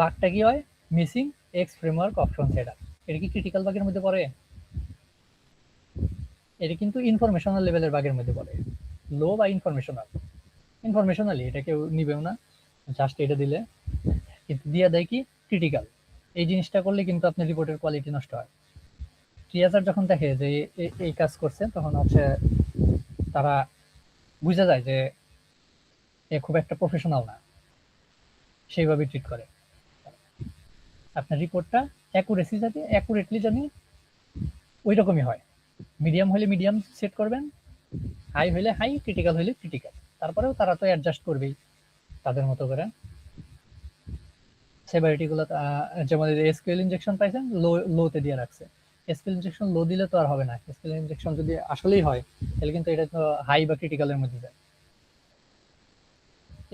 [SPEAKER 1] বাগটা কি হয়, missing x framework option setup, এটা কি ক্রিটিক্যাল বাগের মধ্যে পড়ে? এটা কিন্তু ইনফরমেশনাল লেভেলের বাগের মধ্যে পড়ে। লো বা ইনফরমেশনালি এটা কেউ নিবেও না, জাস্ট এটা দিলে, কিন্তু দিয়ে দেয় কি ক্রিটিক্যাল। এই জিনিসটা করলে কিন্তু আপনার রিপোর্টের কোয়ালিটি নষ্ট হয়। ট্রিয়াজার যখন দেখে যে এই কাজ করছে, তখন হচ্ছে তারা বুঝে যায় যে এ খুব একটা প্রফেশনাল না, সেইভাবে ট্রিট করে। আপনার রিপোর্টটা অ্যাকুরেটলি জানি ওই রকমই হয়। মিডিয়াম হলে মিডিয়াম সেট করবেন, হাই হলে হাই, ক্রিটিক্যাল হলে ক্রিটিক্যাল। তারপরেও তারা তো অ্যাডজাস্ট করবেই তাদের মতো করে। সেভারিটি গুলো যেমন এসকিউএল ইনজেকশন পাইছেন লোতে দিয়ে রাখছে। এসকিউএল ইনজেকশন লো দিলে তো আর হবে না। এসকিউএল ইনজেকশন যদি আসলেই হয় তাহলে কিন্তু এটা তো হাই বা ক্রিটিক্যালের মধ্যে যায়।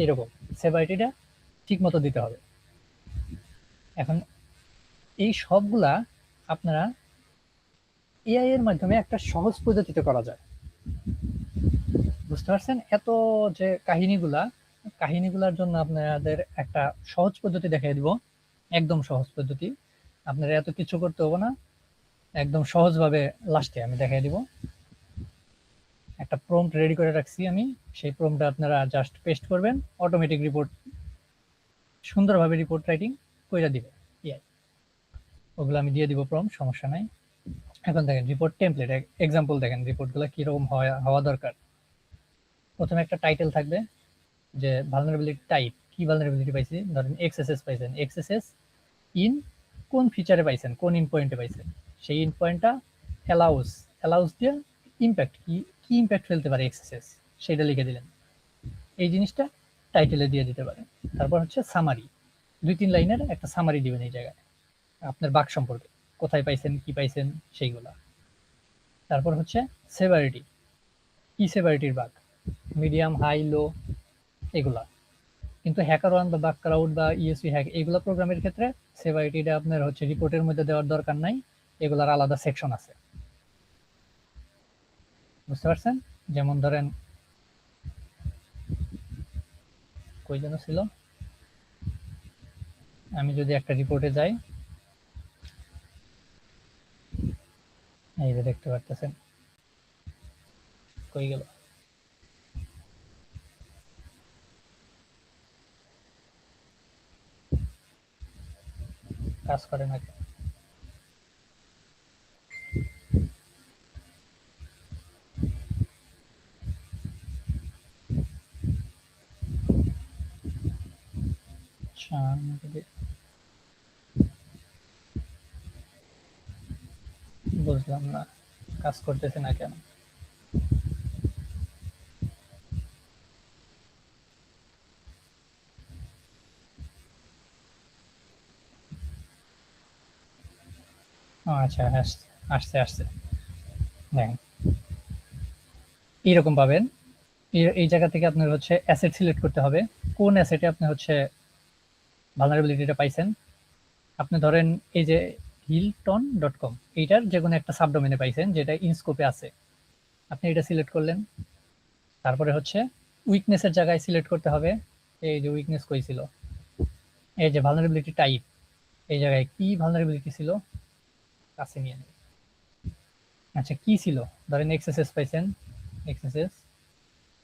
[SPEAKER 1] এরকম সেভারিটিটা ঠিক মতো দিতে হবে। এখন এই সবগুলা আপনারা এআই এর মাধ্যমে একটা সহজ পদ্ধতিতে করা যায়। বুঝতে পারছেন? এত যে কাহিনীগুলার জন্য আপনাদের একটা সহজ পদ্ধতি দেখিয়ে দিব, একদম সহজ পদ্ধতি। আপনারা এত কিছু করতে হবে না, একদম সহজভাবে লাস্টে আমি দেখিয়ে দিব। একটা প্রম্পট রেডি করে রাখছি আমি, সেই প্রম্পটটা আপনারা জাস্ট পেস্ট করবেন, অটোমেটিক রিপোর্ট সুন্দরভাবে রিপোর্ট রাইটিং কইরা দিবে এআই। ওগুলো আমি দিয়ে দিব প্রম্পট, সমস্যা নাই। এখন দেখেন রিপোর্ট টেমপ্লেট এক্সাম্পল, দেখেন রিপোর্টগুলো কিরকম হওয়া দরকার। প্রথমে একটা টাইটেল থাকবে যে ভালনারেবিলিটি টাইপ, কি ভালনারেবিলিটি পাইছি, ধরেন এক্সএসএস পাইছেন, এক্সএসএস ইন কোন ফিচারে পাইছেন, কোন ইন পয়েন্টে পাইছেন, সেই ইন পয়েন্টটা অ্যালাউস দিয়ে ইম্প্যাক্ট কি ইম্প্যাক্ট ফেলতে পারে এক্সএসএস, সেটা লিখে দিলেন। এই জিনিসটা টাইটেলে দিয়ে দিতে পারেন। তারপর হচ্ছে সামারি, 2-3 লাইনের একটা সামারি দিবেন এই জায়গায় আপনার বাগ সম্পর্কে, কোথায় পাইছেন, কি পাইছেন সেইগুলা। তারপর হচ্ছে সেভারিটি, কি সেভারিটির বাগ, মিডিয়াম, হাই, লো, এগুলা। কিন্তু হ্যাকার1 বা বাগক্রাউড বা ইএসপি হ্যাক এগুলা প্রোগ্রামের ক্ষেত্রে সেভারিটিটা আপনার হচ্ছে রিপোর্টের মধ্যে দেওয়ার দরকার নাই, এগুলার আলাদা সেকশন আছে। বুঝতে পারছেন? যেমন ধরেন কই যেন ছিল, আমি যদি একটা রিপোর্টে যাই, এই যে দেখতে পারতেছেন, কই গেল, কাজ করে না কেন? আচ্ছা, আমি যদি বুঝলাম না কাজ করতেছে না কেন। আচ্ছা, আসছে আসছে, দেখেন এইরকম পাবেন। এই জায়গা থেকে আপনার হচ্ছে অ্যাসেট সিলেক্ট করতে হবে, কোন অ্যাসেটে আপনি হচ্ছে ভালনারেবিলিটিটা পাইছেন। আপনি ধরেন এই যে hilton.com, এইটার যে কোনো একটা সাবডোমেনে পাইছেন যেটা ইনস্কোপে আছে, আপনি এটা সিলেক্ট করলেন। তারপরে হচ্ছে উইকনেসের জায়গায় সিলেক্ট করতে হবে, এই যে উইকনেস কই ছিল, এই যে ভালনারেবিলিটি টাইপ, এই জায়গায় কি ভালনারেবিলিটি ছিল কাছে নিয়ে নেই। আচ্ছা, কি ছিল, ধরেন এক্সএসএস পাইছেন, এক্সএসএস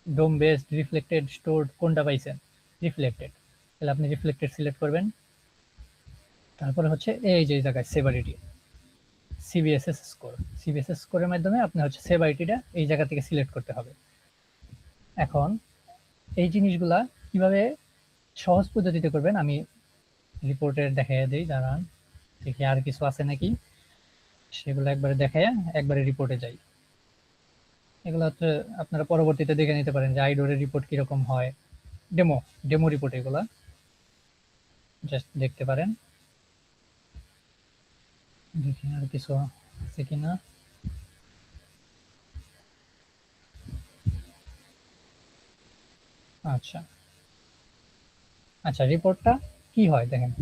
[SPEAKER 1] ডোম বেসড রিফ্লেক্টেড স্টোরড, কোনটা পাইছেন, রিফ্লেক্টেড, তাহলে আপনি রিফ্লেক্টেড সিলেক্ট করবেন। তারপরে হচ্ছে এই যে জায়গায় সেভারিটি, সিবিএসএস স্কোরের মাধ্যমে আপনি হচ্ছে সেভারিটিটা এই জায়গা থেকে সিলেক্ট করতে হবে। এখন এই জিনিসগুলা কিভাবে সহজ পদ্ধতিতে করবেন আমি রিপোর্টের দেখাইয়া দিই, দাঁড়ান দেখি আর কিছু আছে নাকি, সেগুলো একবারে দেখাইয়া একবারে রিপোর্টে যাই। এগুলো হচ্ছে আপনারা পরবর্তীতে দেখে নিতে পারেন যে আইডোরের রিপোর্ট কিরকম হয়, ডেমো রিপোর্ট, এগুলা জাস্ট দেখতে পারেন। দেখি আর কিছু আছে কিনা। আচ্ছা আচ্ছা, রিপোর্টটা কি হয় দেখেন।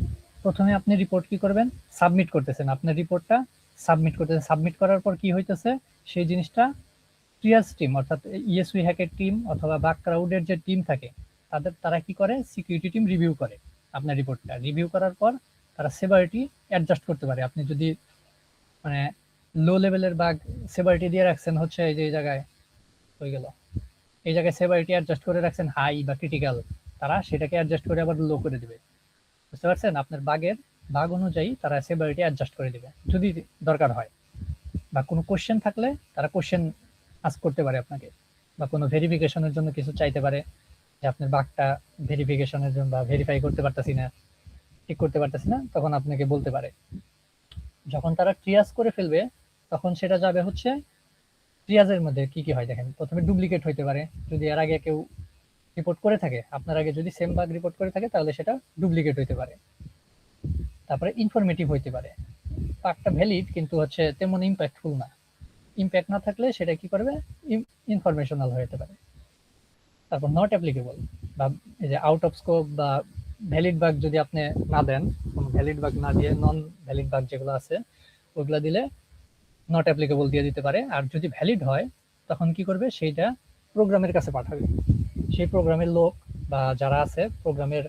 [SPEAKER 1] প্রথমে আপনি রিপোর্ট কি করবেন, সাবমিট করতেছেন, আপনার রিপোর্টটা সাবমিট করার পর কি হইতেছে, সেই জিনিসটা ট্রিয়াজ টিম অর্থাৎ ইএসপি হ্যাকের টিম অথবা বাগক্রাউডের যে টিম থাকে তারা কি করে, সিকিউরিটি টিম রিভিউ করে আপনার রিপোর্টটা। রিভিউ করার পর তারা সেভারিটি অ্যাডজাস্ট করতে পারে। আপনি যদি মানে লো লেভেলের বাগ সেভারিটি দিয়ে রাখছেন হচ্ছে এই যে এই জায়গায় হয়ে গেল, এই জায়গায় সেভারিটি অ্যাডজাস্ট করে রাখছেন হাই বা ক্রিটিক্যাল, তারা সেটাকে অ্যাডজাস্ট করে আবার লো করে দিবে। বুঝতে পারছেন? আপনার বাগ অনুযায়ী তারা সেভারিটি অ্যাডজাস্ট করে দিবে যদি দরকার হয়, বা কোনো কোশ্চেন থাকলে তারা কোশ্চেন আস্ক করতে পারে আপনাকে, বা কোনো ভেরিফিকেশনের জন্য কিছু চাইতে পারে যে আপনার বাগটা ভেরিফিকেশনের জন্য বা ভেরিফাই করতে পারতেছি না, ঠিক করতে পারতেছি না, তখন আপনাকে বলতে পারে। যখন তারা ট্রিয়াজ করে ফেলবে তখন সেটা যাবে হচ্ছে ট্রিয়াজের মধ্যে কি কি হয় দেখেন, প্রথমে ডুপ্লিকেট হইতে পারে, যদি এর আগে কেউ রিপোর্ট করে থাকে, আপনার আগে যদি সেম বাগ রিপোর্ট করে থাকে তাহলে সেটা ডুপ্লিকেট হইতে পারে। তারপরে ইনফরমেটিভ হইতে পারে, বাগটা ভ্যালিড কিন্তু হচ্ছে তেমন ইম্প্যাক্টফুল না, ইম্প্যাক্ট না থাকলে সেটা কি করবে, ইনফরমেশনাল হতে পারে। তারপর নট অ্যাপ্লিকেবল, বা এই যে আউট অফ স্কোপ বা ভ্যালিড বাগ যদি আপনি না দেন, কোনো ভ্যালিড বাগ না দিয়ে নন ভ্যালিড বাগ যেগুলো আছে ওগুলা দিলে নট অ্যাপ্লিকেবল দিয়ে দিতে পারে। আর যদি ভ্যালিড হয় তখন কি করবে, সেইটা প্রোগ্রামের কাছে পাঠাবে। সেই প্রোগ্রামের লোক বা যারা আছে প্রোগ্রামের,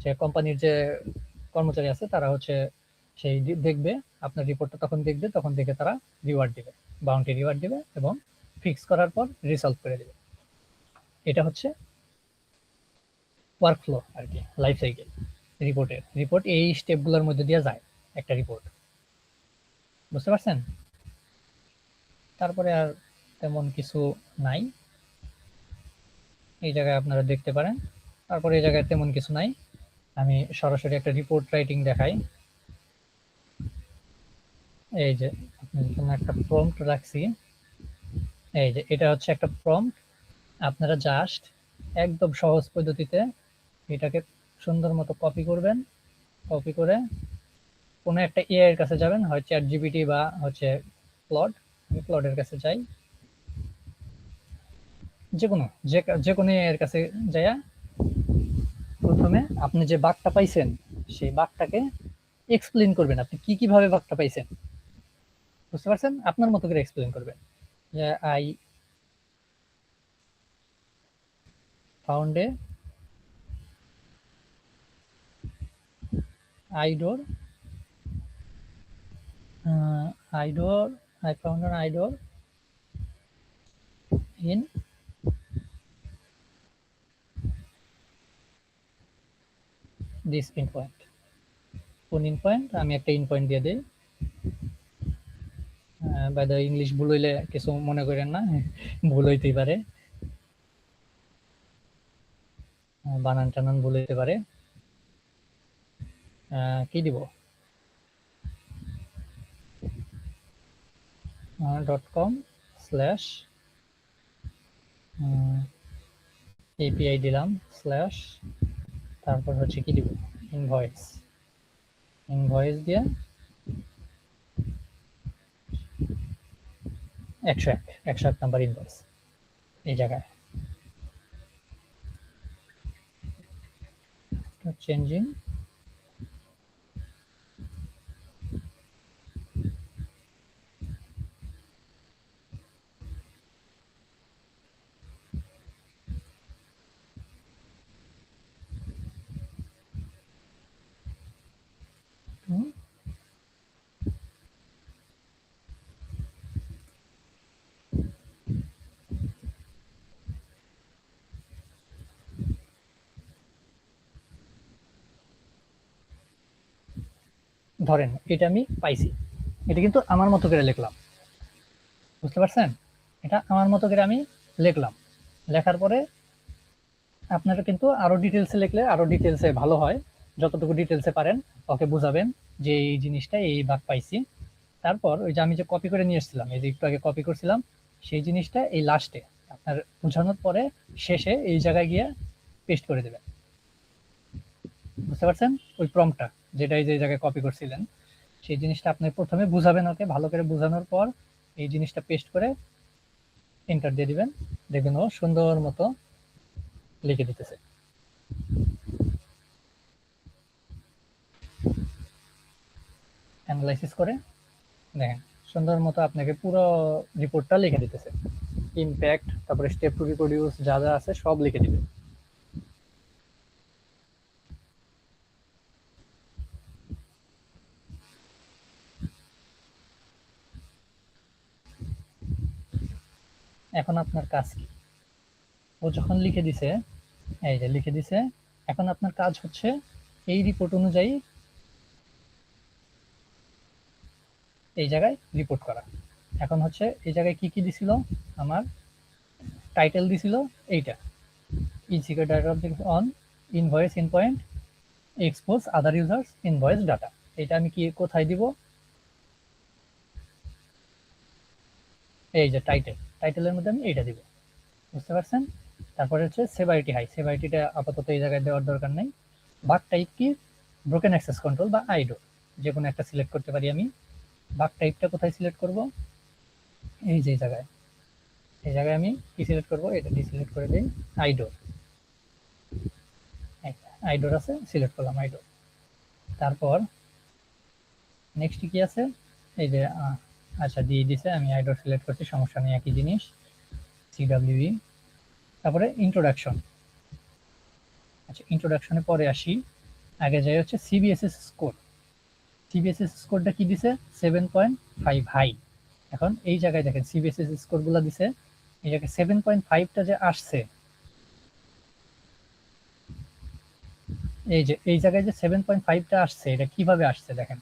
[SPEAKER 1] যে কোম্পানির যে কর্মচারী আছে তারা হচ্ছে সেই দেখবে আপনার রিপোর্টটা, তখন দেখবে, তখন দেখে তারা রিওয়ার্ড দিবে, বাউন্টি রিওয়ার্ড দিবে এবং ফিক্স করার পর রিসলভ করে দেবে। এটা হচ্ছে ওয়ার্কফ্লো আর কি, লাইফ সাইকেল রিপোর্ট এই স্টেপগুলোর মধ্যে দিয়ে যায় একটা রিপোর্ট। বুঝতে পারছেন? তারপরে আর তেমন কিছু নাই, এই জায়গায় আপনারা দেখতে পারেন। তারপরে এই জায়গায় তেমন কিছু নাই, আমি সরাসরি একটা রিপোর্ট রাইটিং দেখাই। এই যে আপনার জন্য একটা প্রম্পট রাখছি, এই যে এটা হচ্ছে একটা প্রম্পট। আপনারা জাস্ট একদম সহজ পদ্ধতিতে এটাকে সুন্দর মতো কপি করবেন, কপি করে কোনো একটা এআই এর কাছে যাবেন, হয় চ্যাট জিপিটি বা হচ্ছে ক্লড, আমি ক্লডের কাছে যাই, যে কোনো এআই এর কাছে যাইয়া প্রথমে আপনি যে বাগটা পাইছেন সেই বাগটাকে এক্সপ্লেইন করবেন, আপনি কি কিভাবে বাগটা পাইছেন। বুঝতে পারছেন? আপনার মতো করে এক্সপ্লেইন করবেন যে I found a IDOR IDOR I found an idol in this in point. কোন ইন পয়েন্ট, আমি একটা ইন পয়েন্ট দিয়ে দিই। বাই দ্য ইংলিশ ভুল হইলে কিছু মনে করেন না, ভুল হইতেই পারে, বানান টানান ভুল হইতে পারে। কি দিব, .com/ API দিলাম স্ল্যাশ, তারপর হচ্ছে কি দিব, ইনভয়েস দিয়ে 101 নাম্বার ইনভয়েস এই জায়গায় চেঞ্জিং ধরেন এটা আমি পাইছি, এটা কিন্তু আমার মতো করে লিখলাম। বুঝতে পারছেন? এটা আমার মতো করে আমি লিখলাম, লেখার পরে আপনারা কিন্তু আরো ডিটেলসে লিখলে আরো ডিটেলসে ভালো হয়, যতটুকু ডিটেলসে পারেন ওকে বুঝাবেন যে এই জিনিসটা এই বাগ পাইছি। তারপর ওই যে আমি যে কপি করে নিয়ে এসেছিলাম, এই যে একটু আগে কপি করছিলাম, সেই জিনিসটা এই লাস্টে আপনার বোঝানোর পরে শেষে এই জায়গায় গিয়ে পেস্ট করে দেবেন। বুঝতে পারছেন? ওই প্রম্পটটা যেটা এই যে জায়গায় কপি করছিলেন সেই জিনিসটা আপনি প্রথমে বুঝাবেন ওকে, ভালো করে বোঝানোর পর এই জিনিসটা পেস্ট করে এন্টার দিয়ে দিবেন, দেখবেন ও সুন্দর মতো লিখে দিতেছে। অ্যানালাইসিস করে দেখেন সুন্দর মতো আপনাকে পুরো রিপোর্টটা লিখে দিতেছে, ইমপ্যাক্ট, তারপরে স্টেপ টু রিপ্রোডিউস যা যা আছে সব লিখে দিবে। এখন আপনার কাজ কি? ও যখন লিখে দিছে, এই যে লিখে দিছে, এখন আপনার কাজ হচ্ছে এই রিপোর্ট অনুযায়ী এই জায়গায় রিপোর্ট করা। এখন হচ্ছে এই জায়গায় কি কি দিছিল, আমার টাইটেল দিছিল এইটা, insecure data object on invoice in point expose other users invoice data. এটা আমি কি কোথায় দিব, এই যে টাইটেলের মধ্যে আমি এইটা দিব, বুঝতে পারছেন? তারপরে হচ্ছে সেভারিটি হাই, সেভারিটিটা আপাতত এই জায়গায় দেওয়ার দরকার নেই। বাগ টাইপ কি, ব্রোকেন অ্যাক্সেস কন্ট্রোল বা আইডো, যে কোনো একটা সিলেক্ট করতে পারি আমি। বাগ টাইপটা কোথায় সিলেক্ট করব, এই যে জায়গায়, এই জায়গায় আমি কি সিলেক্ট করব, এটা ডিসিলেক্ট করে দিই, আইডো, আইডোর আছে, সিলেক্ট করলাম আইডো। তারপর নেক্সট কি আছে, এই যে আচ্ছা দিয়ে দিছে, আমি আইডোর সিলেক্ট করছি, সমস্যা নেই, একই জিনিস, সিডব্লিউই। তারপরে ইন্ট্রোডাকশন। আচ্ছা, ইন্ট্রোডাকশনে পরে আসি, আগে যাই হচ্ছে সিবিএসএস স্কোর। সিবিএসএস স্কোরটা কি দিছে, 7.5 হাই। এখন এই জায়গায় দেখেন সিবিএসএস স্কোরগুলো দিছে, এই জায়গায় 7.5টা যে আসছে, এই যে এই জায়গায় যে 7.5টা আসছে, এটা কিভাবে আসছে দেখেন,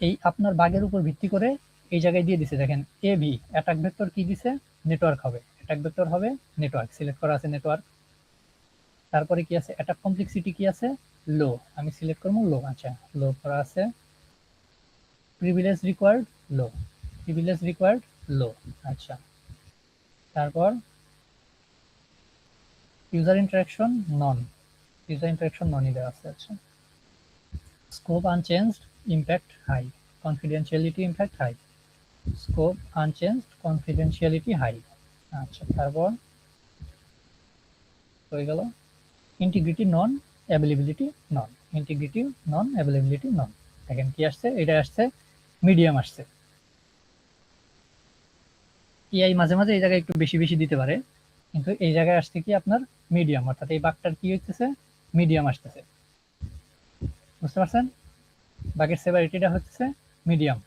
[SPEAKER 1] এই আপনার বাগের উপর ভিত্তি করে এই জায়গায় দিয়ে দিছে, দেখেন এবি অ্যাটাক ভেক্টর কি দিছে, নেটওয়ার্ক হবে, অ্যাটাক ভেক্টর হবে নেটওয়ার্ক, সিলেক্ট করা আছে নেটওয়ার্ক। তারপরে কি আছে, অ্যাটাক কমপ্লেক্সিটি কি আছে, লো, আমি সিলেক্ট করবো লো, আচ্ছা লো করা আছে। Privilege required low, privilege required low, আচ্ছা। তারপর user interaction none, user interaction ননই দেওয়া আছে, আচ্ছা। Scope unchanged, impact high, confidentiality impact high, scope unchanged, confidentiality high, আচ্ছা। তারপর হয়ে গেল integrity none, availability none, integrity none, availability none. দেখেন কি আসছে, এটা আসছে মিডিয়াম আসছে। এআই মাঝে মাঝে এই জায়গায় একটু বেশি বেশি দিতে পারে, কিন্তু এই জায়গায় আসছে কি আপনার মিডিয়াম, অর্থাৎ এই বাগটার কি হইতেছে, মিডিয়াম আসতেছে, বুঝতে পারছেন? বাগের সেভারিটিটা হচ্ছে মিডিয়াম।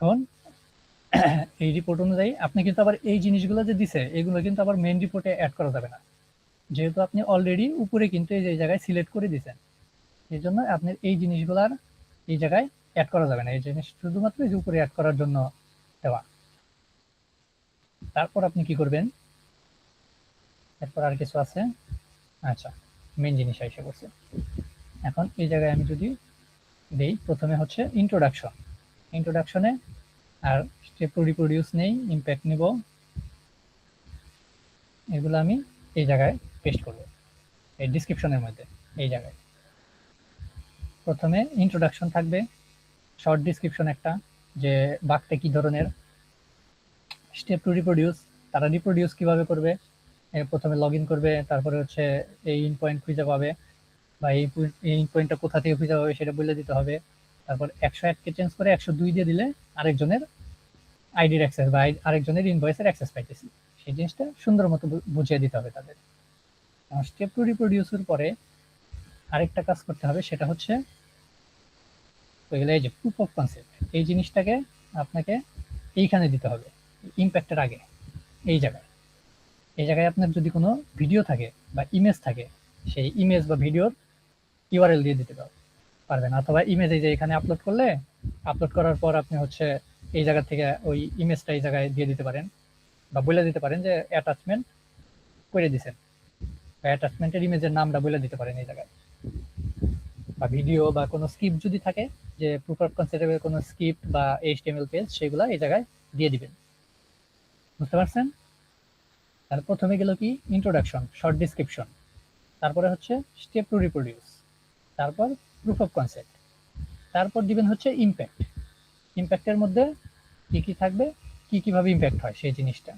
[SPEAKER 1] এখন এই রিপোর্ট অনুযায়ী আপনি কিন্তু আবার এই জিনিসগুলো যে দিছে, এগুলো কিন্তু আবার মেইন রিপোর্টে অ্যাড করা যাবে না, যেহেতু আপনি অলরেডি উপরে কিন্তু এই যে জায়গায় সিলেক্ট করে দিয়েছেন, এই জন্য আপনার এই জিনিসগুলার এই জায়গায় অ্যাড করা যাবে না, এই জিনিস শুধুমাত্র এই যে উপরে অ্যাড করার জন্য দেওয়া। তারপর আপনি কি করবেন, এরপর আর কিছু আছে, আচ্ছা মেইন জিনিস এসে করছে। এখন এই জায়গায় আমি যদি দেই, প্রথমে হচ্ছে ইন্ট্রোডাকশন, ইন্ট্রোডাকশনে আর স্টেপ টু রিপ্রোডিউস নেই, ইম্প্যাক্ট নিব, এগুলো আমি এই জায়গায় পেস্ট করব, এই ডিসক্রিপশনের মধ্যে। এই জায়গায় প্রথমে ইন্ট্রোডাকশন থাকবে, শর্ট ডিসক্রিপশন একটা, যে বাগটা কি ধরনের, স্টেপ টু রিপ্রোডিউস, তারা রিপ্রোডিউস কিভাবে করবে, প্রথমে লগ ইন করবে, তারপরে হচ্ছে এই ইন পয়েন্ট খুঁজে পাবে, বা এই ইন পয়েন্টটা কোথা থেকে খুঁজে পাবে সেটা বলে দিতে হবে। তারপর 101কে চেঞ্জ করে 102 দিয়ে দিলে আরেকজনের আইডির অ্যাক্সেস বা আরেকজনের ইনভয়েসের অ্যাক্সেস পাইতেছি, সেই জিনিসটা সুন্দর মতো বুঝিয়ে দিতে হবে তাদের। স্টেপ টু রিপ্রোডিউসের পরে আরেকটা কাজ করতে হবে, সেটা হচ্ছে এই যে প্রুফ অফ কনসেপ্ট, এই জিনিসটাকে আপনাকে এইখানে দিতে হবে, ইম্প্যাক্টের আগে। এই জায়গায় আপনার যদি কোনো ভিডিও থাকে বা ইমেজ থাকে, সেই ইমেজ বা ভিডিওর ইউআরএল দিয়ে দিতে পারবেন, অথবা ইমেজ এই যে এখানে আপলোড করলে, আপলোড করার পর আপনি হচ্ছে এই জায়গা থেকে ওই ইমেজটা এই জায়গায় দিয়ে দিতে পারেন, বা বলে দিতে পারেন যে অ্যাটাচমেন্ট করে দিছেন, বা অ্যাটাচমেন্টের ইমেজের নামটা বলে দিতে পারেন এই জায়গায়। বা ভিডিও বা কোনো স্ক্রিপ্ট যদি থাকে, যে প্রুফ অফ কনসেপ্টের কোনো স্ক্রিপ্ট বা এইচটিএমএল পেজ, সেগুলো এই জায়গায় দিয়ে দিবেন, বুঝতে পারছেন? তাহলে প্রথমে গেল কি ইন্ট্রোডাকশন, শর্ট ডিসক্রিপশন, তারপরে হচ্ছে স্টেপ টু রিপ্রোডিউস, তারপর প্রুফ অফ কনসেপ্ট, তারপর দিবেন হচ্ছে ইম্প্যাক্ট। ইম্প্যাক্টের মধ্যে কি কি থাকবে, কিভাবে ইম্প্যাক্ট হয় সেই জিনিসটা।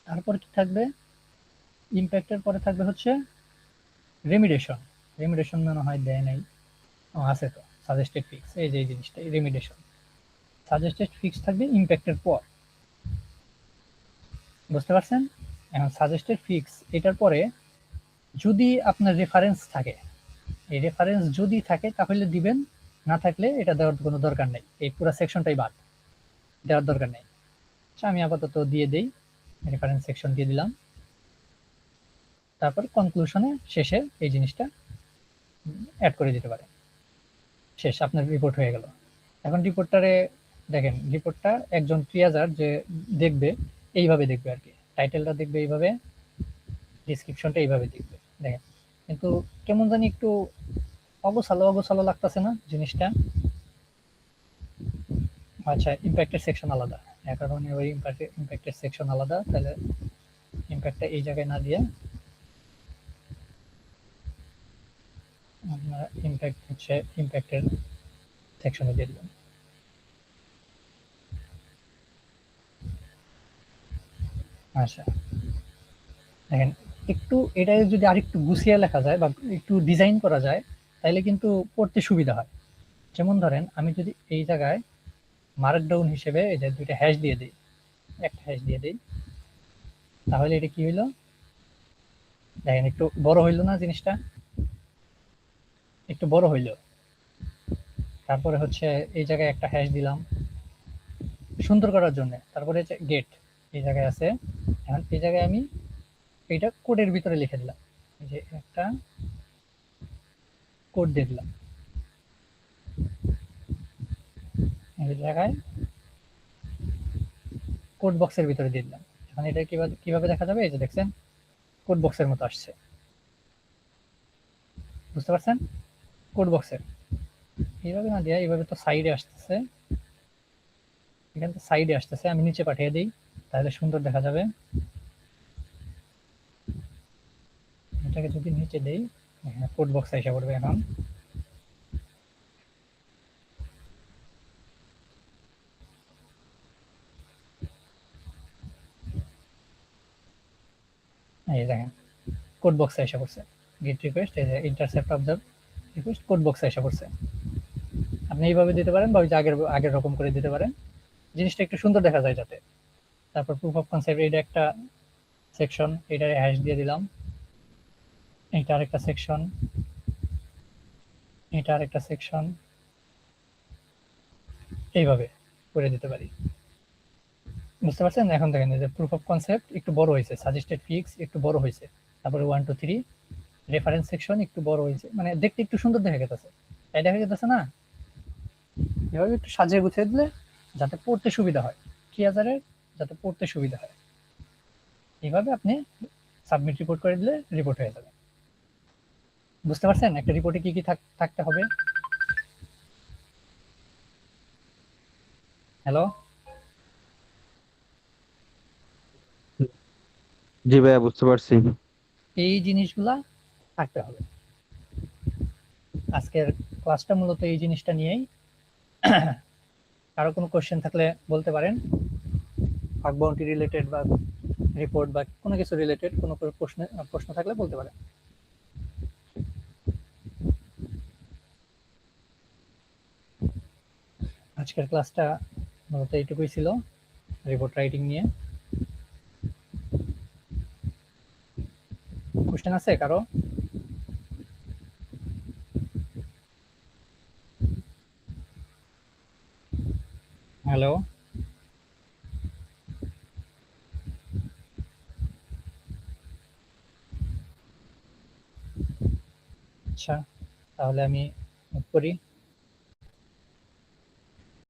[SPEAKER 1] তারপর কি থাকবে, ইম্প্যাক্টের পরে থাকবে হচ্ছে রেমিডেশন, রেমিডেশন মনে হয় দেয় নাই, আছে তো, সাজেস্টেড ফিক্স, এই যে এই জিনিসটা রেমিডেশন, সাজেস্টেড ফিক্স থাকবে ইম্প্যাক্টের পর, বুঝতে পারছেন? এখন সাজেস্টেড ফিক্স এটার পরে যদি আপনার রেফারেন্স থাকে, এই রেফারেন্স যদি থাকে তাহলে দিবেন, না থাকলে এটা দেওয়ার কোনো দরকার নেই, এই পুরো সেকশনটাই বাদ। দেওয়ার দরকার নেই। আচ্ছা, আমি আপাতত দিয়ে দেই, রেফারেন্স সেকশন দিয়ে দিলাম। তারপর কনক্লুশনে শেষে এই জিনিসটা অ্যাড করে দিতে পারে। শেষ, আপনার রিপোর্ট হয়ে গেল। এখন রিপোর্টটারে দেখেন, রিপোর্টটা একজন ক্রিয়াজার যে দেখবে এইভাবে দেখবে আর কি, টাইটেলটা দেখবে এইভাবে, ডিসক্রিপশনটা এইভাবে দেখবে। দেখেন কিন্তু কেমন জানি একটু অগোছালো অগোছালো লাগতেছে না জিনিসটা? আচ্ছা, ইম্প্যাক্টের সেকশন আলাদা, এ কারণে ওই ইম্প্যাক্টের সেকশন আলাদা। তাহলে ইম্প্যাক্টটা এই জায়গায় না দিয়ে আপনার ইম্প্যাক্ট হচ্ছে ইম্প্যাক্টের সেকশনে দিয়ে দিবেন। আচ্ছা দেখেন, একটু এটা যদি আরেকটু গুছিয়ে লেখা যায় বা একটু ডিজাইন করা যায় তাহলে কিন্তু পড়তে সুবিধা হয়। যেমন ধরেন আমি যদি এই জায়গায় মার্কডাউন হিসেবে এই যে দুইটা হ্যাশ দিয়ে দিই, একটা হ্যাশ দিয়ে দিই, তাহলে এটা কি হইলো দেখেন, একটু বড় হইলো না জিনিসটা? একটু বড় হইলো। তারপরে হচ্ছে এই জায়গায় একটা হ্যাশ দিলাম সুন্দর করার জন্য। তারপরে গেট এই জায়গায় আছে, এখন এই জায়গায় আমি এইটা কোডের ভিতরে লিখে দিলাম, এই যে একটা কোড দিয়ে দিলাম এই জায়গায়, কোড বক্সের ভিতরে দিয়ে দিলাম। এখন এটা কিভাবে দেখা যাবে? এই যে দেখছেন কোড বক্সের মতো আসছে, বুঝতে পারছেন? কোড বক্সের এইভাবে না দেয়া, এইভাবে তো সাইডে আসতেছে, এখান থেকে সাইডে আসতেছে, আমি নিচে পাঠিয়ে দিই তাহলে সুন্দর দেখা যাবে। এটাকে যদি নিচে দেই, হ্যাঁ কোড বক্স এসে পড়বে। এখন এই দেখেন কোড বক্সে এসে পড়ছে, গেট রিকোয়েস্ট, এই যে ইন্টারসেপ্ট অবজার্ভ রিকোয়েস্ট কোড বক্সে এসে পড়ছে। আপনি এইভাবে দিতে পারেন বা ওই যে আগের রকম করে দিতে পারেন, জিনিসটা একটু সুন্দর দেখা যায় যাতে। তারপর প্রুফ অফ কনসেপ্ট, এটা একটা সেকশন, এটারে হ্যাশ দিয়ে দিলাম, এটা আরেকটা সেকশন, এটা আরেকটা সেকশন, এইভাবে করে দিতে পারি। বুঝতে পারছেন? এখন দেখেন যে প্রুফ অফ কনসেপ্ট একটু বড় হয়েছে, সাজেস্টেড ফিক্স একটু বড় হয়েছে, তারপরে 1 2 3 রেফারেন্স সেকশন একটু বড় হয়েছে, মানে দেখতে একটু সুন্দর দেখা গেছে। তাই দেখা যেতেছে না? এভাবে একটু সাজিয়ে গুছিয়ে দিলে যাতে পড়তে সুবিধা হয়, ক্রিয়াজারের যাতে পড়তে সুবিধা হয়, এইভাবে আপনি সাবমিট রিপোর্ট করে দিলে রিপোর্ট হয়ে যাবে। বুঝতে পারছেন একটা রিপোর্টে কি কি থাকতে হবে? হ্যালো,
[SPEAKER 4] জি ভাইয়া, বুঝতে পারছি।
[SPEAKER 1] এই জিনিসগুলা থাকতে হবে। আজকের ক্লাসটা মূলত এই জিনিসটা নিয়েই। কারো কোনো কোশ্চেন থাকলে বলতে পারেন, বাগ বাউন্টি রিলেটেড বা রিপোর্ট বা কোনো কিছু রিলেটেড কোনো প্রশ্ন থাকলে বলতে পারেন। আজকের ক্লাসটা মূলত এইটুকুই ছিল রিপোর্ট রাইটিং নিয়ে। কোশ্চেন আছে কারো? হ্যালো, আচ্ছা তাহলে আমি মুভ করি।